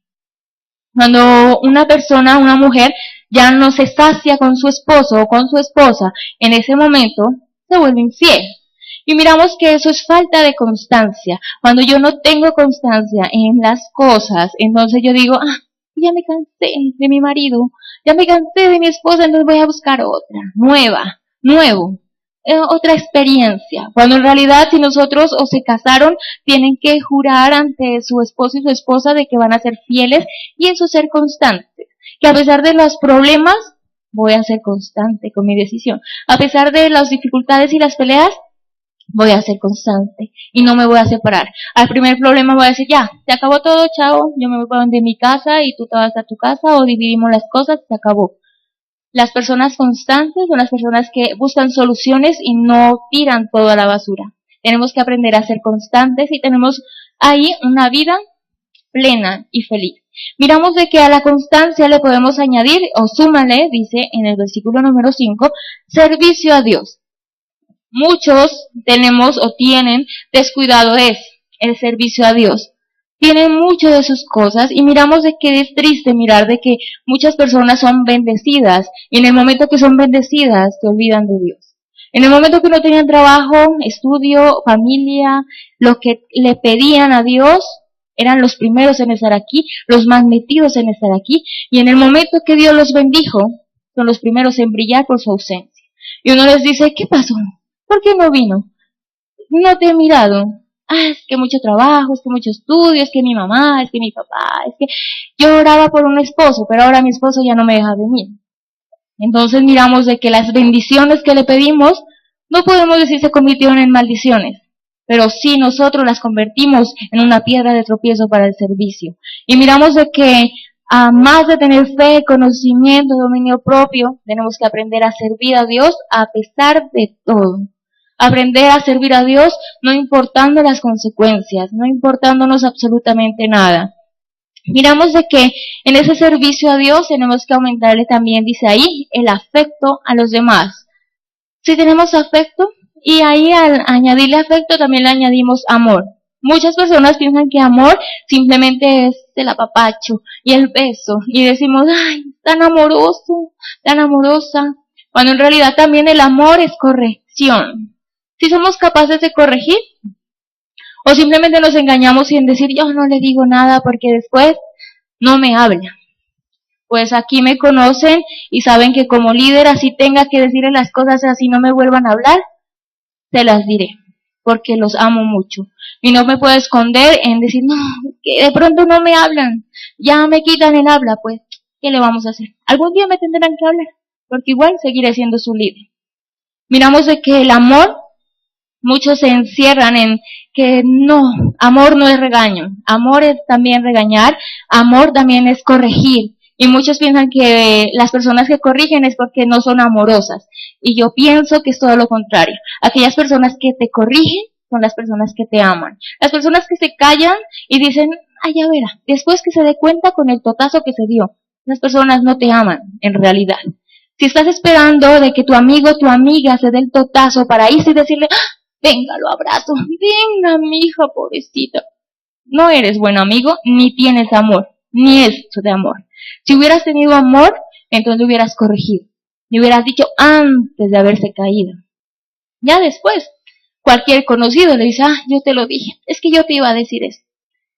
Cuando una persona, una mujer, ya no se sacia con su esposo o con su esposa, en ese momento se vuelve infiel. Y miramos que eso es falta de constancia. Cuando yo no tengo constancia en las cosas, entonces yo digo, ya me cansé de mi marido, ya me cansé de mi esposa, entonces voy a buscar otra, nuevo. Otra experiencia, cuando en realidad si nosotros o se casaron, tienen que jurar ante su esposo y su esposa de que van a ser fieles y eso ser constantes, que a pesar de los problemas, voy a ser constante con mi decisión, a pesar de las dificultades y las peleas, voy a ser constante y no me voy a separar. Al primer problema voy a decir, ya, se acabó todo, chao, yo me voy de mi casa y tú te vas a tu casa o dividimos las cosas, se acabó. Las personas constantes son las personas que buscan soluciones y no tiran todo a la basura. Tenemos que aprender a ser constantes y tenemos ahí una vida plena y feliz. Miramos de que a la constancia le podemos añadir, o súmale, dice en el versículo número 5, servicio a Dios. Muchos tenemos o tienen descuidado el servicio a Dios. Tienen mucho de sus cosas y miramos de que es triste mirar de que muchas personas son bendecidas y en el momento que son bendecidas se olvidan de Dios. En el momento que no tenían trabajo, estudio, familia, lo que le pedían a Dios, eran los primeros en estar aquí, los más metidos en estar aquí y en el momento que Dios los bendijo, son los primeros en brillar por su ausencia. Y uno les dice, ¿qué pasó? ¿Por qué no vino? no te he mirado. Es que mucho trabajo, es que mucho estudio, es que mi mamá, es que mi papá, es que yo oraba por un esposo, pero ahora mi esposo ya no me deja venir. Entonces miramos de que las bendiciones que le pedimos, no podemos decir se convirtieron en maldiciones, pero sí nosotros las convertimos en una piedra de tropiezo para el servicio. Y miramos de que a más de tener fe, conocimiento, dominio propio, tenemos que aprender a servir a Dios a pesar de todo. Aprender a servir a Dios no importando las consecuencias, no importándonos absolutamente nada. Miramos de que en ese servicio a Dios tenemos que aumentarle también, dice ahí, el afecto a los demás. Si tenemos afecto, y ahí al añadirle afecto también le añadimos amor. Muchas personas piensan que amor simplemente es el apapacho y el beso, y decimos, ay, tan amoroso, tan amorosa, cuando en realidad también el amor es corrección. Si somos capaces de corregir, o simplemente nos engañamos y en decir, yo no le digo nada porque después no me habla. Pues aquí me conocen y saben que como líder, así tenga que decirle las cosas, así no me vuelvan a hablar, se las diré, porque los amo mucho. Y no me puedo esconder en decir, no, que de pronto no me hablan, ya me quitan el habla, pues, ¿qué le vamos a hacer? Algún día me tendrán que hablar, porque igual seguiré siendo su líder. Miramos de que el amor, muchos se encierran en que no, amor no es regaño, amor es también regañar, amor también es corregir. Y muchos piensan que las personas que corrigen es porque no son amorosas. Y yo pienso que es todo lo contrario. Aquellas personas que te corrigen son las personas que te aman. Las personas que se callan y dicen, ay, ya verá, después que se dé cuenta con el totazo que se dio. Las personas no te aman, en realidad. Si estás esperando de que tu amigo o tu amiga se dé el totazo para irse y decirle, venga, lo abrazo, venga, mi hija pobrecita. No eres buen amigo, ni tienes amor, ni esto de amor. Si hubieras tenido amor, entonces hubieras corregido. Le hubieras dicho antes de haberse caído. Ya después, cualquier conocido le dice, yo te lo dije, es que yo te iba a decir eso.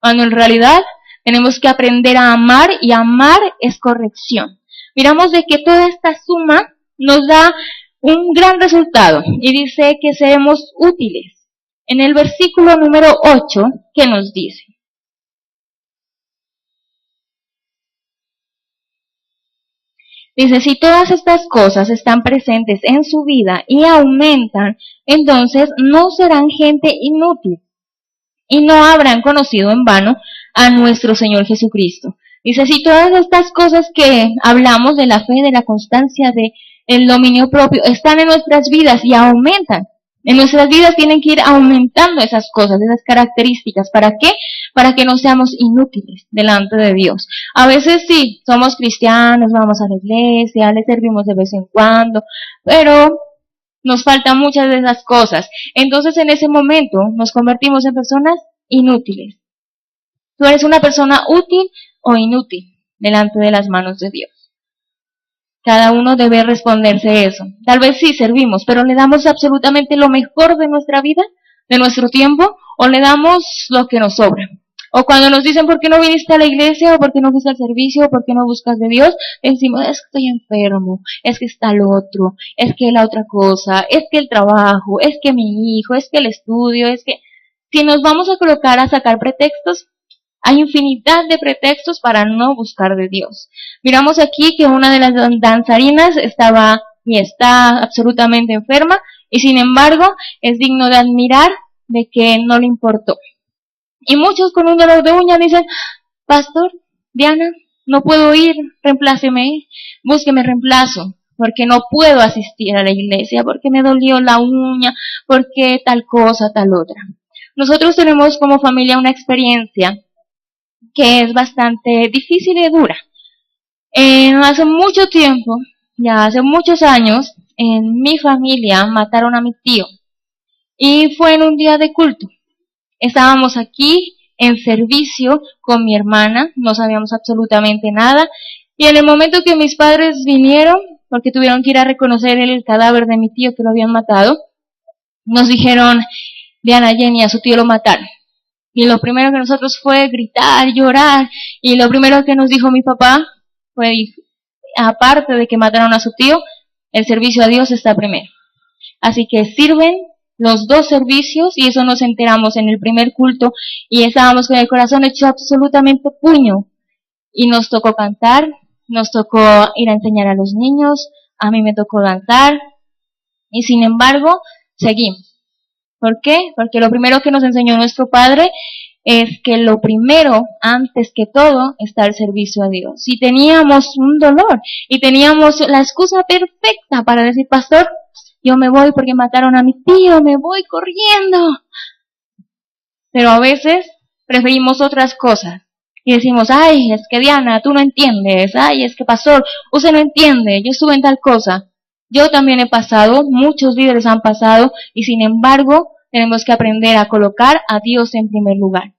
Cuando en realidad tenemos que aprender a amar y amar es corrección. Miramos de que toda esta suma nos da un gran resultado y dice que seremos útiles. En el versículo número 8, ¿qué nos dice? Dice, si todas estas cosas están presentes en su vida y aumentan, entonces no serán gente inútil y no habrán conocido en vano a nuestro Señor Jesucristo. Dice, si todas estas cosas que hablamos de la fe, de la constancia, de el dominio propio, están en nuestras vidas y aumentan, en nuestras vidas tienen que ir aumentando esas cosas, esas características. ¿Para qué? Para que no seamos inútiles delante de Dios. A veces sí, somos cristianos, vamos a la iglesia, le servimos de vez en cuando, pero nos faltan muchas de esas cosas. Entonces en ese momento nos convertimos en personas inútiles. ¿Tú eres una persona útil o inútil delante de las manos de Dios? Cada uno debe responderse eso. Tal vez sí servimos, pero ¿le damos absolutamente lo mejor de nuestra vida, de nuestro tiempo, o le damos lo que nos sobra? O cuando nos dicen, ¿por qué no viniste a la iglesia? O ¿por qué no fuiste al servicio? O ¿por qué no buscas de Dios? Decimos, es que estoy enfermo, es que está el otro, es que la otra cosa, es que el trabajo, es que mi hijo, es que el estudio, es que... Si nos vamos a colocar a sacar pretextos, hay infinidad de pretextos para no buscar de Dios. Miramos aquí que una de las danzarinas estaba y está absolutamente enferma, y sin embargo es digno de admirar de que no le importó. Y muchos con un dolor de uña dicen, pastor, Diana, no puedo ir, reempláceme, búsqueme reemplazo, porque no puedo asistir a la iglesia, porque me dolió la uña, porque tal cosa, tal otra. Nosotros tenemos como familia una experiencia que es bastante difícil y dura. Hace mucho tiempo, ya hace muchos años, en mi familia mataron a mi tío, y fue en un día de culto. Estábamos aquí en servicio con mi hermana, no sabíamos absolutamente nada, y en el momento que mis padres vinieron, porque tuvieron que ir a reconocer el cadáver de mi tío que lo habían matado, nos dijeron, Diana, Jenny, a su tío lo mataron. Y lo primero que nosotros fue gritar, llorar, y lo primero que nos dijo mi papá fue, aparte de que mataron a su tío, el servicio a Dios está primero. Así que sirven los 2 servicios, y eso nos enteramos en el primer culto, y estábamos con el corazón hecho absolutamente puño, y nos tocó cantar, nos tocó ir a enseñar a los niños, a mí me tocó danzar, y sin embargo, seguimos. ¿Por qué? Porque lo primero que nos enseñó nuestro Padre es que lo primero, antes que todo, está el servicio a Dios. Si teníamos un dolor y teníamos la excusa perfecta para decir, pastor, yo me voy porque mataron a mi tío, me voy corriendo. Pero a veces preferimos otras cosas y decimos, ay, es que Diana, tú no entiendes, ay, es que pastor, usted no entiende, yo estuve en tal cosa. Yo también he pasado, muchos líderes han pasado, y sin embargo, tenemos que aprender a colocar a Dios en primer lugar.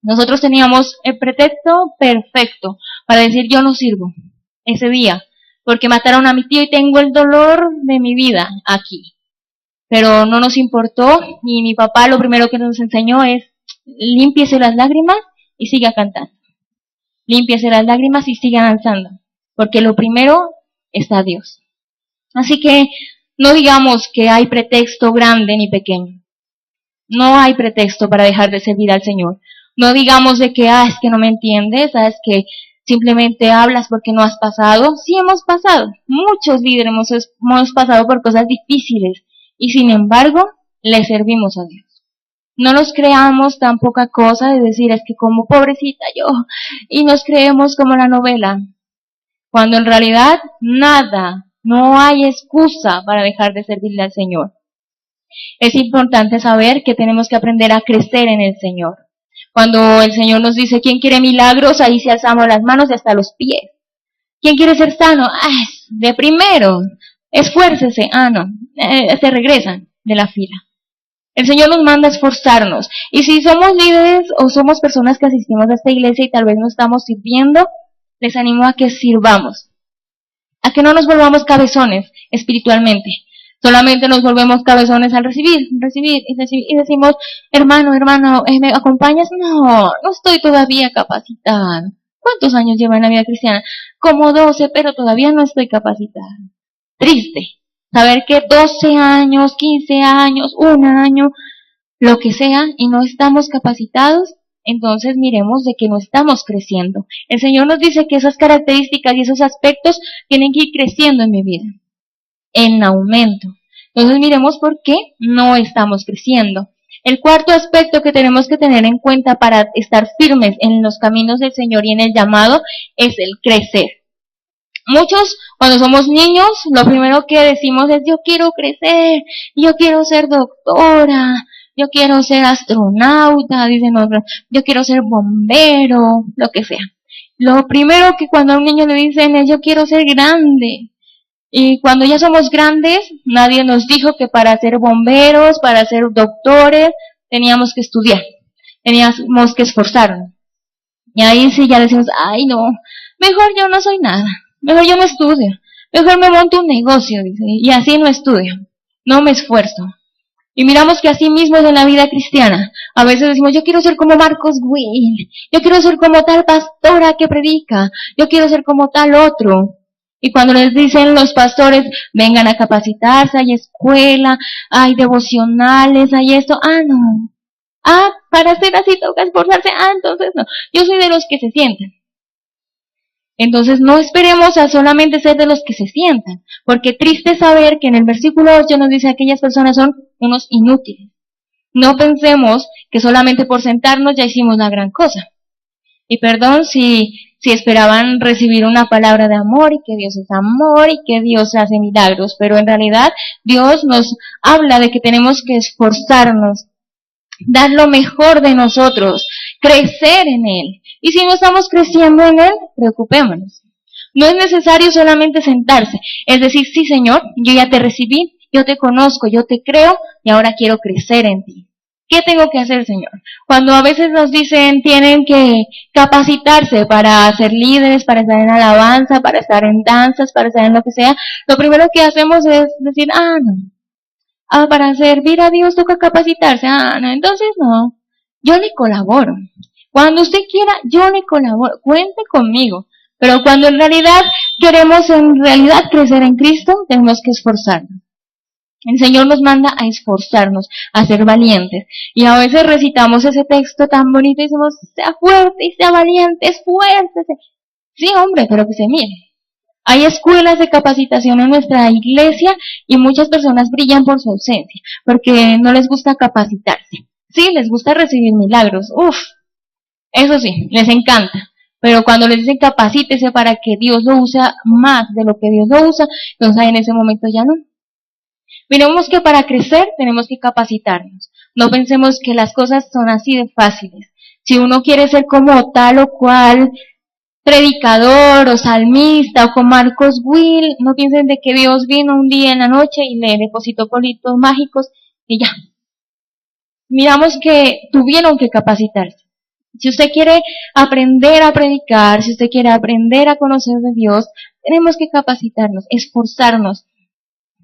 Nosotros teníamos el pretexto perfecto para decir, yo no sirvo ese día, porque mataron a mi tío y tengo el dolor de mi vida aquí. Pero no nos importó, y mi papá lo primero que nos enseñó es, límpiese las lágrimas y siga cantando. Límpiese las lágrimas y siga danzando, porque lo primero está Dios. Así que no digamos que hay pretexto grande ni pequeño. No hay pretexto para dejar de servir al Señor. No digamos de que, es que no me entiendes, es que simplemente hablas porque no has pasado. Sí hemos pasado. Muchos líderes hemos pasado por cosas difíciles y sin embargo le servimos a Dios. No nos creamos tan poca cosa de decir, es que como pobrecita yo, y nos creemos como la novela, cuando en realidad nada, no hay excusa para dejar de servirle al Señor. Es importante saber que tenemos que aprender a crecer en el Señor. Cuando el Señor nos dice, ¿quién quiere milagros? Ahí se alzamos las manos y hasta los pies. ¿Quién quiere ser sano? De primero, esfuércese. No, se regresan de la fila. El Señor nos manda a esforzarnos. Y si somos líderes o somos personas que asistimos a esta iglesia y tal vez no estamos sirviendo, les animo a que sirvamos. A que no nos volvamos cabezones espiritualmente. Solamente nos volvemos cabezones al recibir y decimos, hermano, ¿me acompañas? No estoy todavía capacitada. ¿Cuántos años lleva en la vida cristiana? Como 12, pero todavía no estoy capacitada. Triste. Saber que 12 años, 15 años, 1 año, lo que sea, y no estamos capacitados, entonces miremos de que no estamos creciendo. El Señor nos dice que esas características y esos aspectos tienen que ir creciendo en mi vida, en aumento. Entonces miremos por qué no estamos creciendo. El cuarto aspecto que tenemos que tener en cuenta para estar firmes en los caminos del Señor y en el llamado es el crecer. Muchos, cuando somos niños, lo primero que decimos es, yo quiero crecer, yo quiero ser doctora, yo quiero ser astronauta, dicen otros, yo quiero ser bombero, lo que sea. Lo primero que cuando a un niño le dicen es, yo quiero ser grande. Y cuando ya somos grandes, nadie nos dijo que para ser bomberos, para ser doctores, teníamos que estudiar, teníamos que esforzarnos. Y ahí sí ya decimos, ay no, mejor yo no soy nada, mejor yo no estudio, mejor me monto un negocio, dice, y así no estudio, no me esfuerzo. Y miramos que así mismo es en la vida cristiana. A veces decimos, yo quiero ser como Marcos Witt, yo quiero ser como tal pastora que predica, yo quiero ser como tal otro. Y cuando les dicen los pastores, vengan a capacitarse, hay escuela, hay devocionales, hay esto, no. Para ser así toca esforzarse, entonces no. Yo soy de los que se sientan. Entonces no esperemos a solamente ser de los que se sientan, porque triste saber que en el versículo 8 nos dice aquellas personas son unos inútiles. No pensemos que solamente por sentarnos ya hicimos la gran cosa. Y perdón si esperaban recibir una palabra de amor y que Dios es amor y que Dios hace milagros, pero en realidad Dios nos habla de que tenemos que esforzarnos, dar lo mejor de nosotros, crecer en Él. Y si no estamos creciendo en Él, preocupémonos. No es necesario solamente sentarse, es decir, sí Señor, yo ya te recibí, yo te conozco, yo te creo y ahora quiero crecer en ti. ¿Qué tengo que hacer, Señor? Cuando a veces nos dicen tienen que capacitarse para ser líderes, para estar en alabanza, para estar en danzas, para estar en lo que sea, lo primero que hacemos es decir, no. Para servir a Dios toca capacitarse. No, entonces no. Yo le colaboro. Cuando usted quiera, yo le colaboro. Cuente conmigo. Pero cuando en realidad queremos crecer en Cristo, tenemos que esforzarnos. El Señor nos manda a esforzarnos, a ser valientes. Y a veces recitamos ese texto tan bonito y decimos, sea fuerte y sea valiente, esfuércese. Sí, hombre, pero que se mire. Hay escuelas de capacitación en nuestra iglesia y muchas personas brillan por su ausencia, porque no les gusta capacitarse. Sí, les gusta recibir milagros. Uf, eso sí, les encanta. Pero cuando les dicen capacítese para que Dios lo use más de lo que Dios lo usa, entonces en ese momento ya no. Miremos que para crecer tenemos que capacitarnos. No pensemos que las cosas son así de fáciles. Si uno quiere ser como tal o cual predicador o salmista o con Marcos Will, no piensen de que Dios vino un día en la noche y le depositó politos mágicos y ya. Miramos que tuvieron que capacitarse. Si usted quiere aprender a predicar, si usted quiere aprender a conocer de Dios, tenemos que capacitarnos, esforzarnos.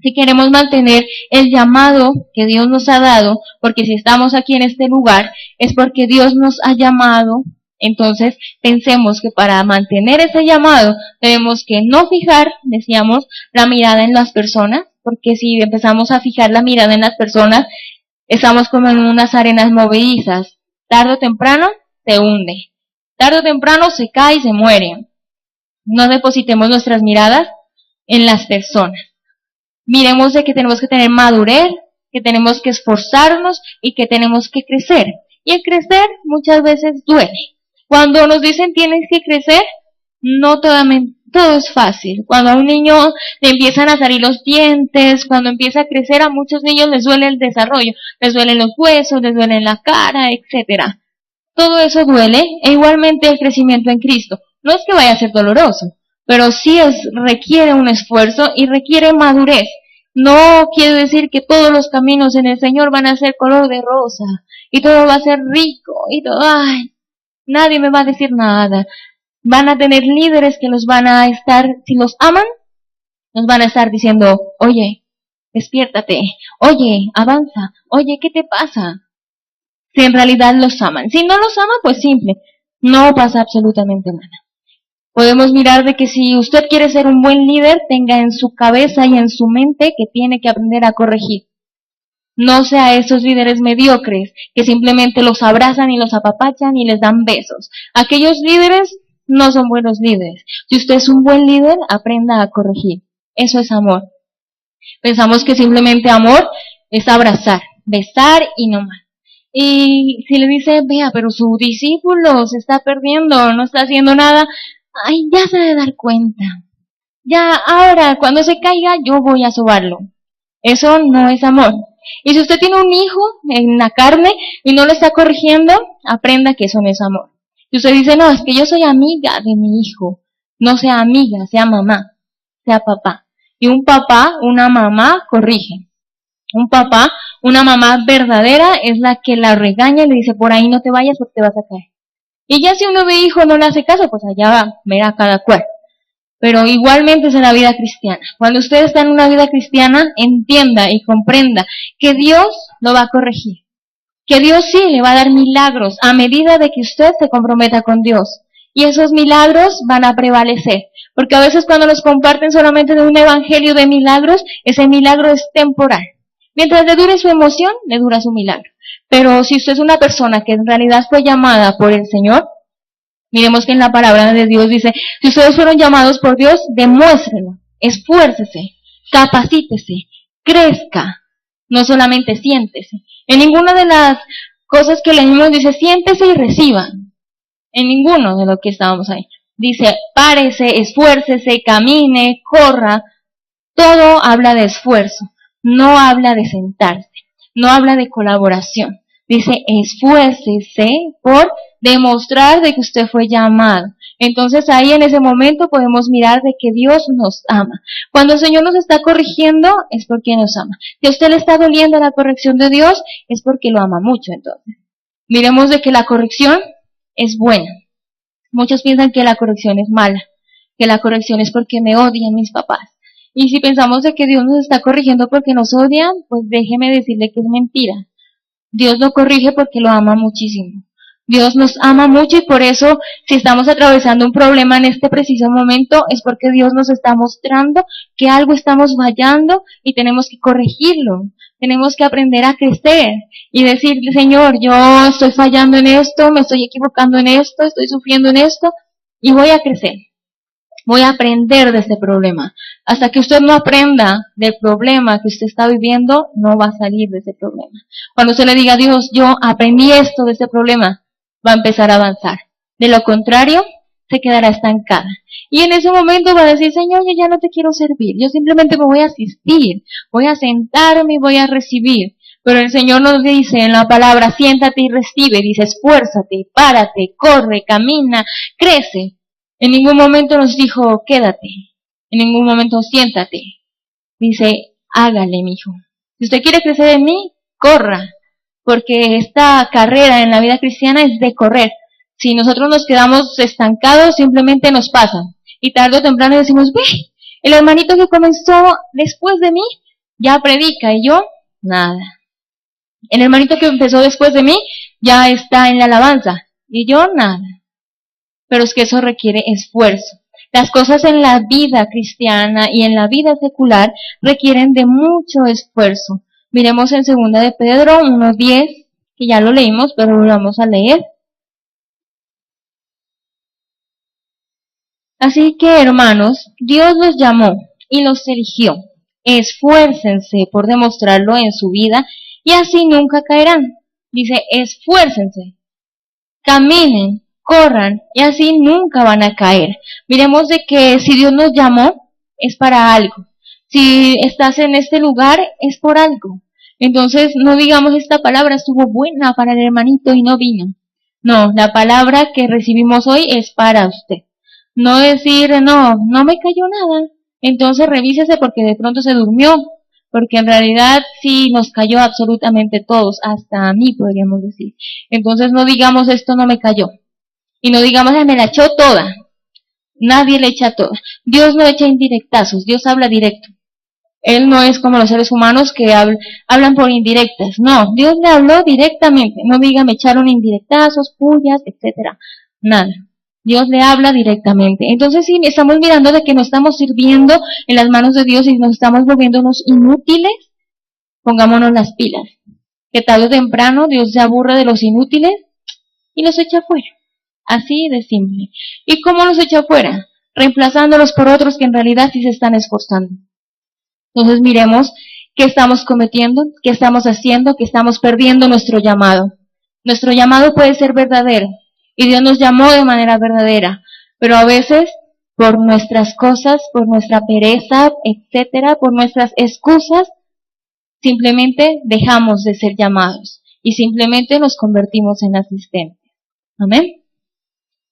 Si queremos mantener el llamado que Dios nos ha dado, porque si estamos aquí en este lugar, es porque Dios nos ha llamado. Entonces, pensemos que para mantener ese llamado, tenemos que no fijar, decíamos, la mirada en las personas, porque si empezamos a fijar la mirada en las personas, estamos como en unas arenas movedizas. Tarde o temprano, se hunde. Tarde o temprano, se cae y se muere. No depositemos nuestras miradas en las personas. Miremos de que tenemos que tener madurez, que tenemos que esforzarnos y que tenemos que crecer. Y el crecer muchas veces duele. Cuando nos dicen tienes que crecer, no todo es fácil. Cuando a un niño le empiezan a salir los dientes, cuando empieza a crecer, a muchos niños les duele el desarrollo, les duelen los huesos, les duele la cara, etcétera. Todo eso duele, e igualmente el crecimiento en Cristo. No es que vaya a ser doloroso, pero sí requiere un esfuerzo y requiere madurez. No quiere decir que todos los caminos en el Señor van a ser color de rosa, y todo va a ser rico, y todo, nadie me va a decir nada. Van a tener líderes que los van a estar, si los aman, nos van a estar diciendo, oye, despiértate, oye, avanza, oye, ¿qué te pasa? Si en realidad los aman. Si no los aman, pues simple, no pasa absolutamente nada. Podemos mirar de que si usted quiere ser un buen líder, tenga en su cabeza y en su mente que tiene que aprender a corregir. No sea esos líderes mediocres que simplemente los abrazan y los apapachan y les dan besos. Aquellos líderes no son buenos líderes. Si usted es un buen líder, aprenda a corregir. Eso es amor. Pensamos que simplemente amor es abrazar, besar y no más. Y si le dice, vea, pero su discípulo se está perdiendo, no está haciendo nada, ay, ya se debe dar cuenta. Ya, ahora, cuando se caiga, yo voy a sobarlo. Eso no es amor. Y si usted tiene un hijo en la carne y no lo está corrigiendo, aprenda que eso no es amor. Si usted dice, no, es que yo soy amiga de mi hijo, no sea amiga, sea mamá, sea papá. Y un papá, una mamá, corrige. Un papá, una mamá verdadera es la que la regaña y le dice, por ahí no te vayas porque te vas a caer. Y ya si uno de hijo no le hace caso, pues allá va, verá cada cual. Pero igualmente es en la vida cristiana. Cuando usted está en una vida cristiana, entienda y comprenda que Dios lo va a corregir. Que Dios sí le va a dar milagros a medida de que usted se comprometa con Dios. Y esos milagros van a prevalecer. Porque a veces cuando nos comparten solamente de un evangelio de milagros, ese milagro es temporal. Mientras le dure su emoción, le dura su milagro. Pero si usted es una persona que en realidad fue llamada por el Señor, miremos que en la palabra de Dios dice, si ustedes fueron llamados por Dios, demuéstrenlo, esfuércese, capacítese, crezca, no solamente siéntese. En ninguna de las cosas que leímos dice, siéntese y reciba. En ninguno de lo que estábamos ahí. Dice, párese, esfuércese, camine, corra. Todo habla de esfuerzo, no habla de sentarse, no habla de colaboración. Dice, esfuércese por demostrar de que usted fue llamado. Entonces ahí en ese momento podemos mirar de que Dios nos ama. Cuando el Señor nos está corrigiendo es porque nos ama. Si a usted le está doliendo la corrección de Dios es porque lo ama mucho entonces. Miremos de que la corrección es buena. Muchos piensan que la corrección es mala, que la corrección es porque me odian mis papás. Y si pensamos de que Dios nos está corrigiendo porque nos odian, pues déjeme decirle que es mentira. Dios lo corrige porque lo ama muchísimo. Dios nos ama mucho y por eso, si estamos atravesando un problema en este preciso momento, es porque Dios nos está mostrando que algo estamos fallando y tenemos que corregirlo. Tenemos que aprender a crecer y decirle, Señor, yo estoy fallando en esto, me estoy equivocando en esto, estoy sufriendo en esto y voy a crecer. Voy a aprender de este problema. Hasta que usted no aprenda del problema que usted está viviendo, no va a salir de ese problema. Cuando usted le diga a Dios, yo aprendí esto de este problema, va a empezar a avanzar. De lo contrario, se quedará estancada. Y en ese momento va a decir, Señor, yo ya no te quiero servir, yo simplemente me voy a asistir, voy a sentarme y voy a recibir. Pero el Señor nos dice en la palabra, siéntate y recibe, dice, esfuérzate, párate, corre, camina, crece. En ningún momento nos dijo, quédate, en ningún momento siéntate. Dice, hágale, mijo. Si usted quiere crecer en mí, corra, porque esta carrera en la vida cristiana es de correr. Si nosotros nos quedamos estancados, simplemente nos pasan. Y tarde o temprano decimos, ve, el hermanito que comenzó después de mí, ya predica, y yo, nada. El hermanito que empezó después de mí, ya está en la alabanza, y yo, nada. Pero es que eso requiere esfuerzo. Las cosas en la vida cristiana y en la vida secular requieren de mucho esfuerzo. Miremos en 2 de Pedro 1:10, que ya lo leímos, pero lo vamos a leer. Así que, hermanos, Dios los llamó y los eligió. Esfuércense por demostrarlo en su vida y así nunca caerán. Dice, esfuércense, caminen, corran y así nunca van a caer. Miremos de que si Dios nos llamó es para algo. Si estás en este lugar es por algo. Entonces no digamos esta palabra estuvo buena para el hermanito y no vino. No, la palabra que recibimos hoy es para usted. No decir, no me cayó nada. Entonces revísese porque de pronto se durmió. Porque en realidad sí nos cayó absolutamente todos, hasta a mí podríamos decir. Entonces no digamos esto no me cayó. Y no digamos, me la echó toda. Nadie le echa toda. Dios no echa indirectazos, Dios habla directo. Él no es como los seres humanos que hablan por indirectas. No, Dios le habló directamente. No diga, me echaron indirectazos, pullas, etcétera. Nada. Dios le habla directamente. Entonces, si estamos mirando de que no estamos sirviendo en las manos de Dios y nos estamos volviéndonos inútiles, pongámonos las pilas. Que tarde o temprano Dios se aburre de los inútiles y los echa fuera. Así de simple. ¿Y cómo los echa fuera? Reemplazándolos por otros que en realidad sí se están esforzando. Entonces miremos qué estamos cometiendo, qué estamos haciendo, que estamos perdiendo nuestro llamado. Nuestro llamado puede ser verdadero y Dios nos llamó de manera verdadera, pero a veces por nuestras cosas, por nuestra pereza, etcétera, por nuestras excusas, simplemente dejamos de ser llamados y simplemente nos convertimos en asistentes. Amén.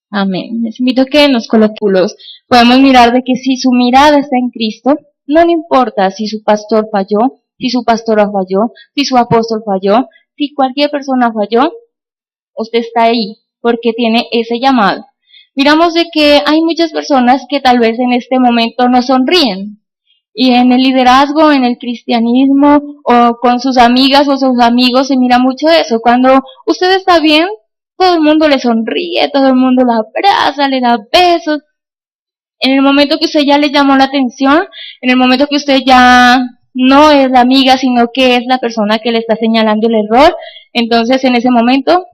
Amén. Les invito a que en los coloquios podemos mirar de que si su mirada está en Cristo, no le importa si su pastor falló, si su pastora falló, si su apóstol falló, si cualquier persona falló, usted está ahí porque tiene ese llamado. Miramos de que hay muchas personas que tal vez en este momento no sonríen. Y en el liderazgo, en el cristianismo, o con sus amigas o sus amigos se mira mucho eso. Cuando usted está bien, todo el mundo le sonríe, todo el mundo la abraza, le da besos. En el momento que usted ya le llamó la atención, en el momento que usted ya no es la amiga, sino que es la persona que le está señalando el error, entonces en ese momento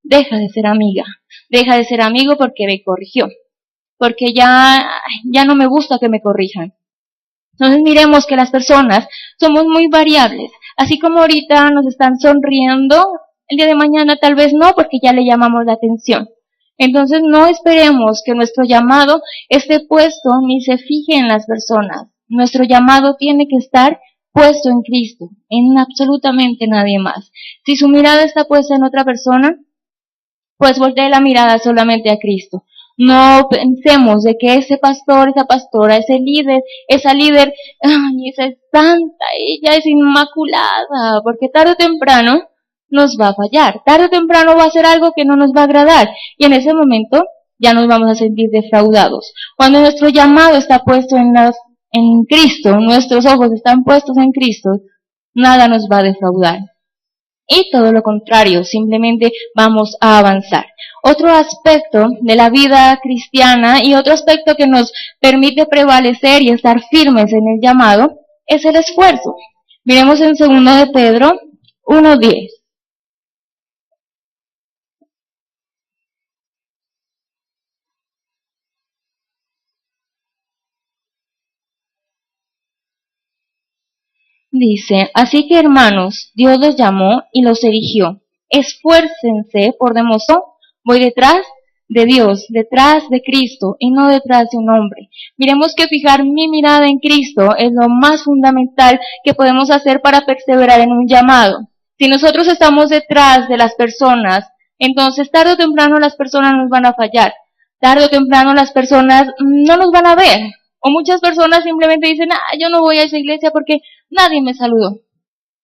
deja de ser amiga, deja de ser amigo porque me corrigió, porque ya no me gusta que me corrijan. Entonces miremos que las personas somos muy variables, así como ahorita nos están sonriendo, el día de mañana tal vez no, porque ya le llamamos la atención. Entonces no esperemos que nuestro llamado esté puesto ni se fije en las personas. Nuestro llamado tiene que estar puesto en Cristo, en absolutamente nadie más. Si su mirada está puesta en otra persona, pues voltee la mirada solamente a Cristo. No pensemos de que ese pastor, esa pastora, ese líder, esa líder, ay, esa es santa, ella es inmaculada, porque tarde o temprano nos va a fallar, tarde o temprano va a hacer algo que no nos va a agradar, y en ese momento ya nos vamos a sentir defraudados. Cuando nuestro llamado está puesto en Cristo, nuestros ojos están puestos en Cristo, nada nos va a defraudar. y todo lo contrario, simplemente vamos a avanzar. Otro aspecto de la vida cristiana y otro aspecto que nos permite prevalecer y estar firmes en el llamado es el esfuerzo. Miremos en 2 de Pedro 1:10. Dice, así que hermanos, Dios los llamó y los eligió. Esfuércense por demostrar, voy detrás de Dios, detrás de Cristo y no detrás de un hombre. Miremos que fijar mi mirada en Cristo es lo más fundamental que podemos hacer para perseverar en un llamado. Si nosotros estamos detrás de las personas, entonces tarde o temprano las personas nos van a fallar. Tarde o temprano las personas no nos van a ver. O muchas personas simplemente dicen, yo no voy a esa iglesia porque nadie me saludó,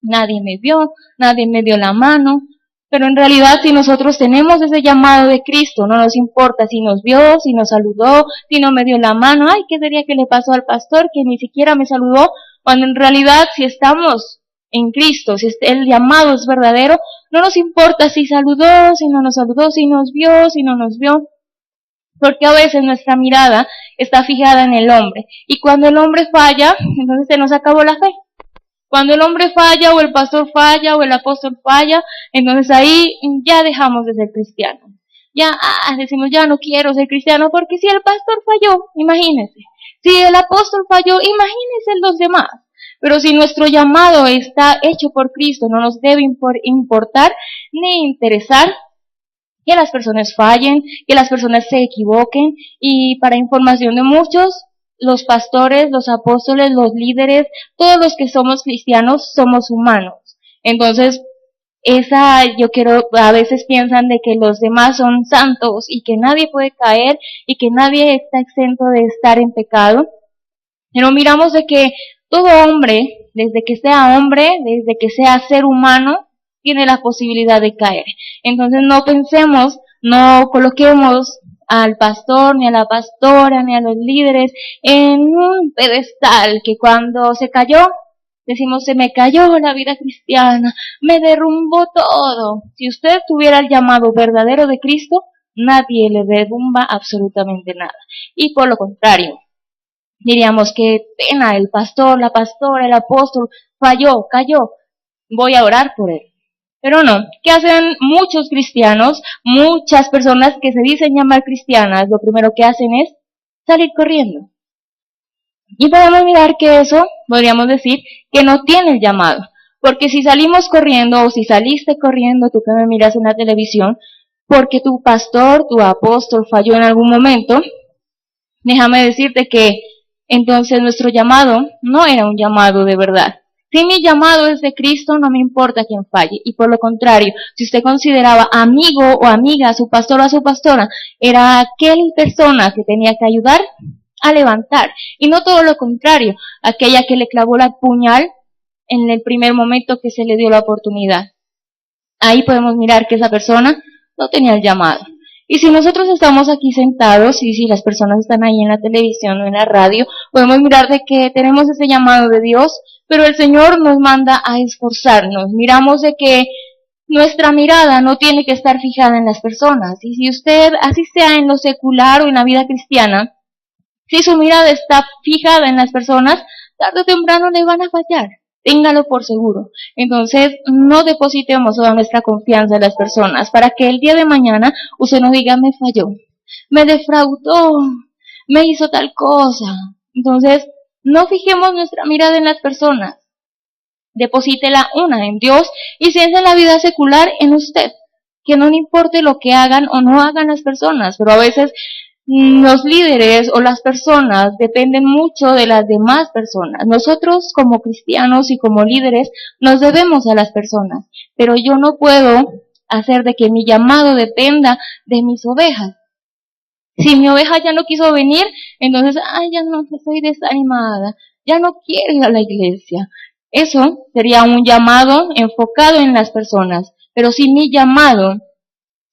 nadie me vio, nadie me dio la mano. Pero en realidad si nosotros tenemos ese llamado de Cristo, no nos importa si nos vio, si nos saludó, si no me dio la mano, ¿qué sería que le pasó al pastor que ni siquiera me saludó? Cuando en realidad si estamos en Cristo, si el llamado es verdadero, no nos importa si saludó, si no nos saludó, si nos vio, si no nos vio. Porque a veces nuestra mirada está fijada en el hombre. Y cuando el hombre falla, entonces se nos acabó la fe. Cuando el hombre falla, o el pastor falla, o el apóstol falla, entonces ahí ya dejamos de ser cristianos. Ya decimos, ya no quiero ser cristiano, porque si el pastor falló, imagínense. Si el apóstol falló, imagínense los demás. Pero si nuestro llamado está hecho por Cristo, no nos debe importar ni interesar que las personas fallen, que las personas se equivoquen, y para información de muchos, los pastores, los apóstoles, los líderes, todos los que somos cristianos somos humanos. Entonces, a veces piensan de que los demás son santos y que nadie puede caer y que nadie está exento de estar en pecado. Pero miramos de que todo hombre, desde que sea ser humano, tiene la posibilidad de caer. Entonces no coloquemos al pastor, ni a la pastora, ni a los líderes en un pedestal que cuando se cayó, decimos, se me cayó la vida cristiana, me derrumbó todo. Si usted tuviera el llamado verdadero de Cristo, nadie le derrumba absolutamente nada. Y por lo contrario, diríamos que pena, el pastor, la pastora, el apóstol falló, cayó, voy a orar por él. Pero no, ¿qué hacen muchos cristianos? Muchas personas que se dicen llamar cristianas, lo primero que hacen es salir corriendo. Y podemos mirar que eso, podríamos decir, que no tiene el llamado. Porque si salimos corriendo, o si saliste corriendo, tú que me miras en la televisión, porque tu pastor, tu apóstol falló en algún momento, déjame decirte que entonces nuestro llamado no era un llamado de verdad. Si mi llamado es de Cristo, no me importa quién falle. Y por lo contrario, si usted consideraba amigo o amiga a su pastor o a su pastora, era aquella persona que tenía que ayudar a levantar. Y no todo lo contrario, aquella que le clavó la puñal en el primer momento que se le dio la oportunidad. Ahí podemos mirar que esa persona no tenía el llamado. Y si nosotros estamos aquí sentados, y si las personas están ahí en la televisión o en la radio, podemos mirar de que tenemos ese llamado de Dios, pero el Señor nos manda a esforzarnos. Miramos de que nuestra mirada no tiene que estar fijada en las personas. Y si usted, así sea en lo secular o en la vida cristiana, si su mirada está fijada en las personas, tarde o temprano le van a fallar. Téngalo por seguro. Entonces, no depositemos toda nuestra confianza en las personas para que el día de mañana usted no diga, me falló, me defraudó, me hizo tal cosa. Entonces, no fijemos nuestra mirada en las personas. Deposítela en Dios, y si es en la vida secular, en usted. Que no le importe lo que hagan o no hagan las personas, pero a veces los líderes o las personas dependen mucho de las demás personas. Nosotros como cristianos y como líderes nos debemos a las personas, pero yo no puedo hacer de que mi llamado dependa de mis ovejas. Si mi oveja ya no quiso venir, entonces, ya no, estoy desanimada, ya no quiero ir a la iglesia. Eso sería un llamado enfocado en las personas, pero si mi llamado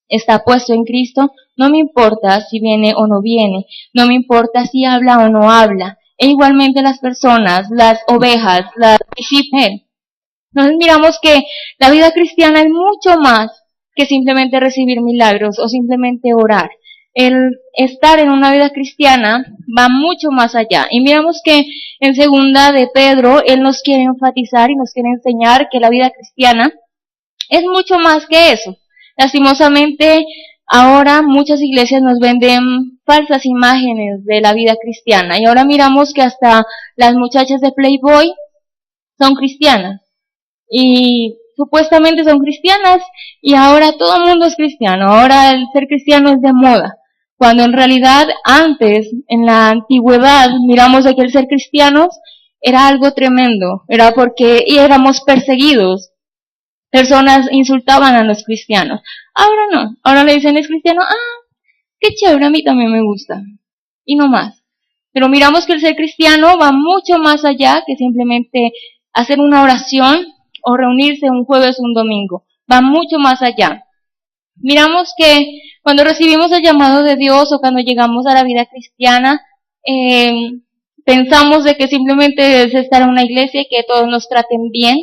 está puesto en Cristo, no me importa si viene o no viene, no me importa si habla o no habla. E igualmente las personas, las ovejas, las discípulos, Entonces miramos que la vida cristiana es mucho más que simplemente recibir milagros o simplemente orar. El estar en una vida cristiana va mucho más allá. Y miramos que en segunda de Pedro, él nos quiere enfatizar y nos quiere enseñar que la vida cristiana es mucho más que eso. Lastimosamente, ahora muchas iglesias nos venden falsas imágenes de la vida cristiana. Y ahora miramos que hasta las muchachas de Playboy son cristianas. Y supuestamente son cristianas y ahora todo el mundo es cristiano. Ahora el ser cristiano es de moda. Cuando en realidad antes, en la antigüedad, miramos de que el ser cristianos era algo tremendo. Era porque éramos perseguidos. Personas insultaban a los cristianos. Ahora no. Ahora le dicen, es cristiano, qué chévere, a mí también me gusta. Y no más. Pero miramos que el ser cristiano va mucho más allá que simplemente hacer una oración o reunirse un jueves o un domingo. Va mucho más allá. Miramos que cuando recibimos el llamado de Dios o cuando llegamos a la vida cristiana, pensamos de que simplemente es estar en una iglesia y que todos nos traten bien,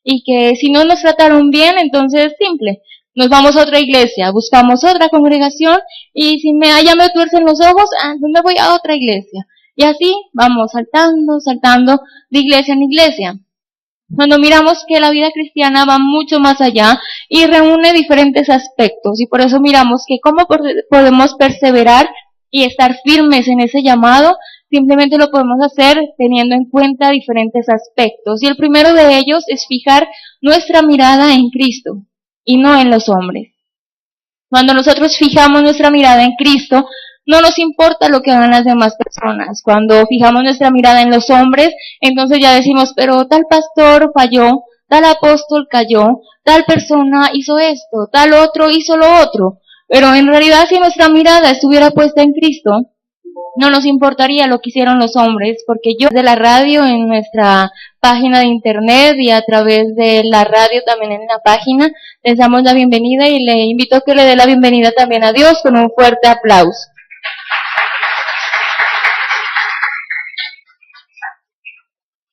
y que si no nos trataron bien, entonces simple, nos vamos a otra iglesia, buscamos otra congregación, y si ya me tuercen los ojos, me voy a otra iglesia. Y así vamos saltando de iglesia en iglesia. Cuando miramos que la vida cristiana va mucho más allá y reúne diferentes aspectos, y por eso miramos que cómo podemos perseverar y estar firmes en ese llamado, simplemente lo podemos hacer teniendo en cuenta diferentes aspectos. Y el primero de ellos es fijar nuestra mirada en Cristo y no en los hombres. Cuando nosotros fijamos nuestra mirada en Cristo, no nos importa lo que hagan las demás personas. Cuando fijamos nuestra mirada en los hombres, entonces ya decimos, pero tal pastor falló, tal apóstol cayó, tal persona hizo esto, tal otro hizo lo otro. Pero en realidad si nuestra mirada estuviera puesta en Cristo, no nos importaría lo que hicieron los hombres, porque yo de la radio en nuestra página de internet y a través de la radio también en la página, les damos la bienvenida y le invito a que le dé la bienvenida también a Dios con un fuerte aplauso.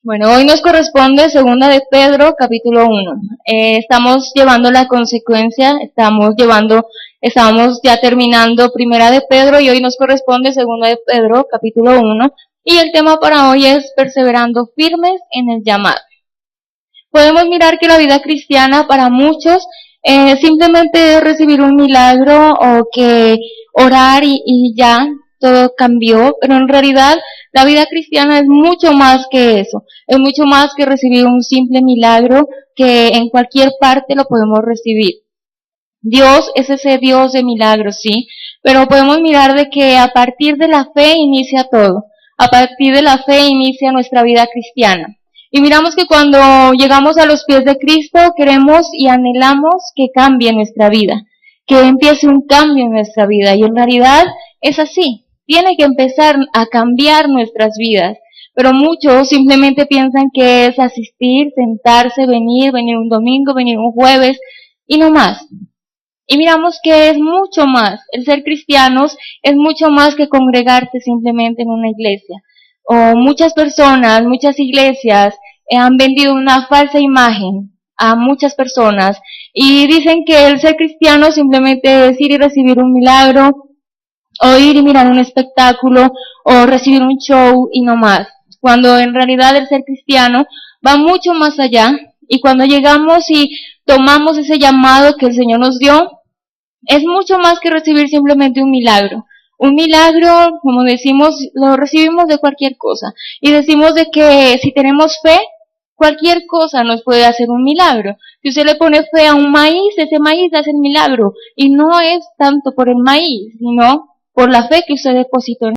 Bueno, hoy nos corresponde segunda de Pedro, capítulo 1. Estamos llevando la consecuencia, estábamos ya terminando primera de Pedro y hoy nos corresponde segunda de Pedro, capítulo 1. Y el tema para hoy es perseverando firmes en el llamado. Podemos mirar que la vida cristiana para muchos simplemente es recibir un milagro o que orar y ya todo cambió, pero en realidad la vida cristiana es mucho más que eso, es mucho más que recibir un simple milagro que en cualquier parte lo podemos recibir. Dios es ese Dios de milagros, sí, pero podemos mirar de que a partir de la fe inicia todo, a partir de la fe inicia nuestra vida cristiana. Y miramos que cuando llegamos a los pies de Cristo queremos y anhelamos que cambie nuestra vida, que empiece un cambio en nuestra vida, y en realidad es así. Tiene que empezar a cambiar nuestras vidas, pero muchos simplemente piensan que es asistir, sentarse, venir un domingo, venir un jueves y no más. Y miramos que es mucho más, el ser cristianos es mucho más que congregarse simplemente en una iglesia. O muchas personas, muchas iglesias han vendido una falsa imagen a muchas personas y dicen que el ser cristiano simplemente es ir y recibir un milagro, o ir y mirar un espectáculo, o recibir un show y no más. Cuando en realidad el ser cristiano va mucho más allá, y cuando llegamos y tomamos ese llamado que el Señor nos dio, es mucho más que recibir simplemente un milagro. Un milagro, como decimos, lo recibimos de cualquier cosa. Y decimos de que si tenemos fe, cualquier cosa nos puede hacer un milagro. Si usted le pone fe a un maíz, ese maíz hace el milagro. Y no es tanto por el maíz, sino por la fe que usted depositó en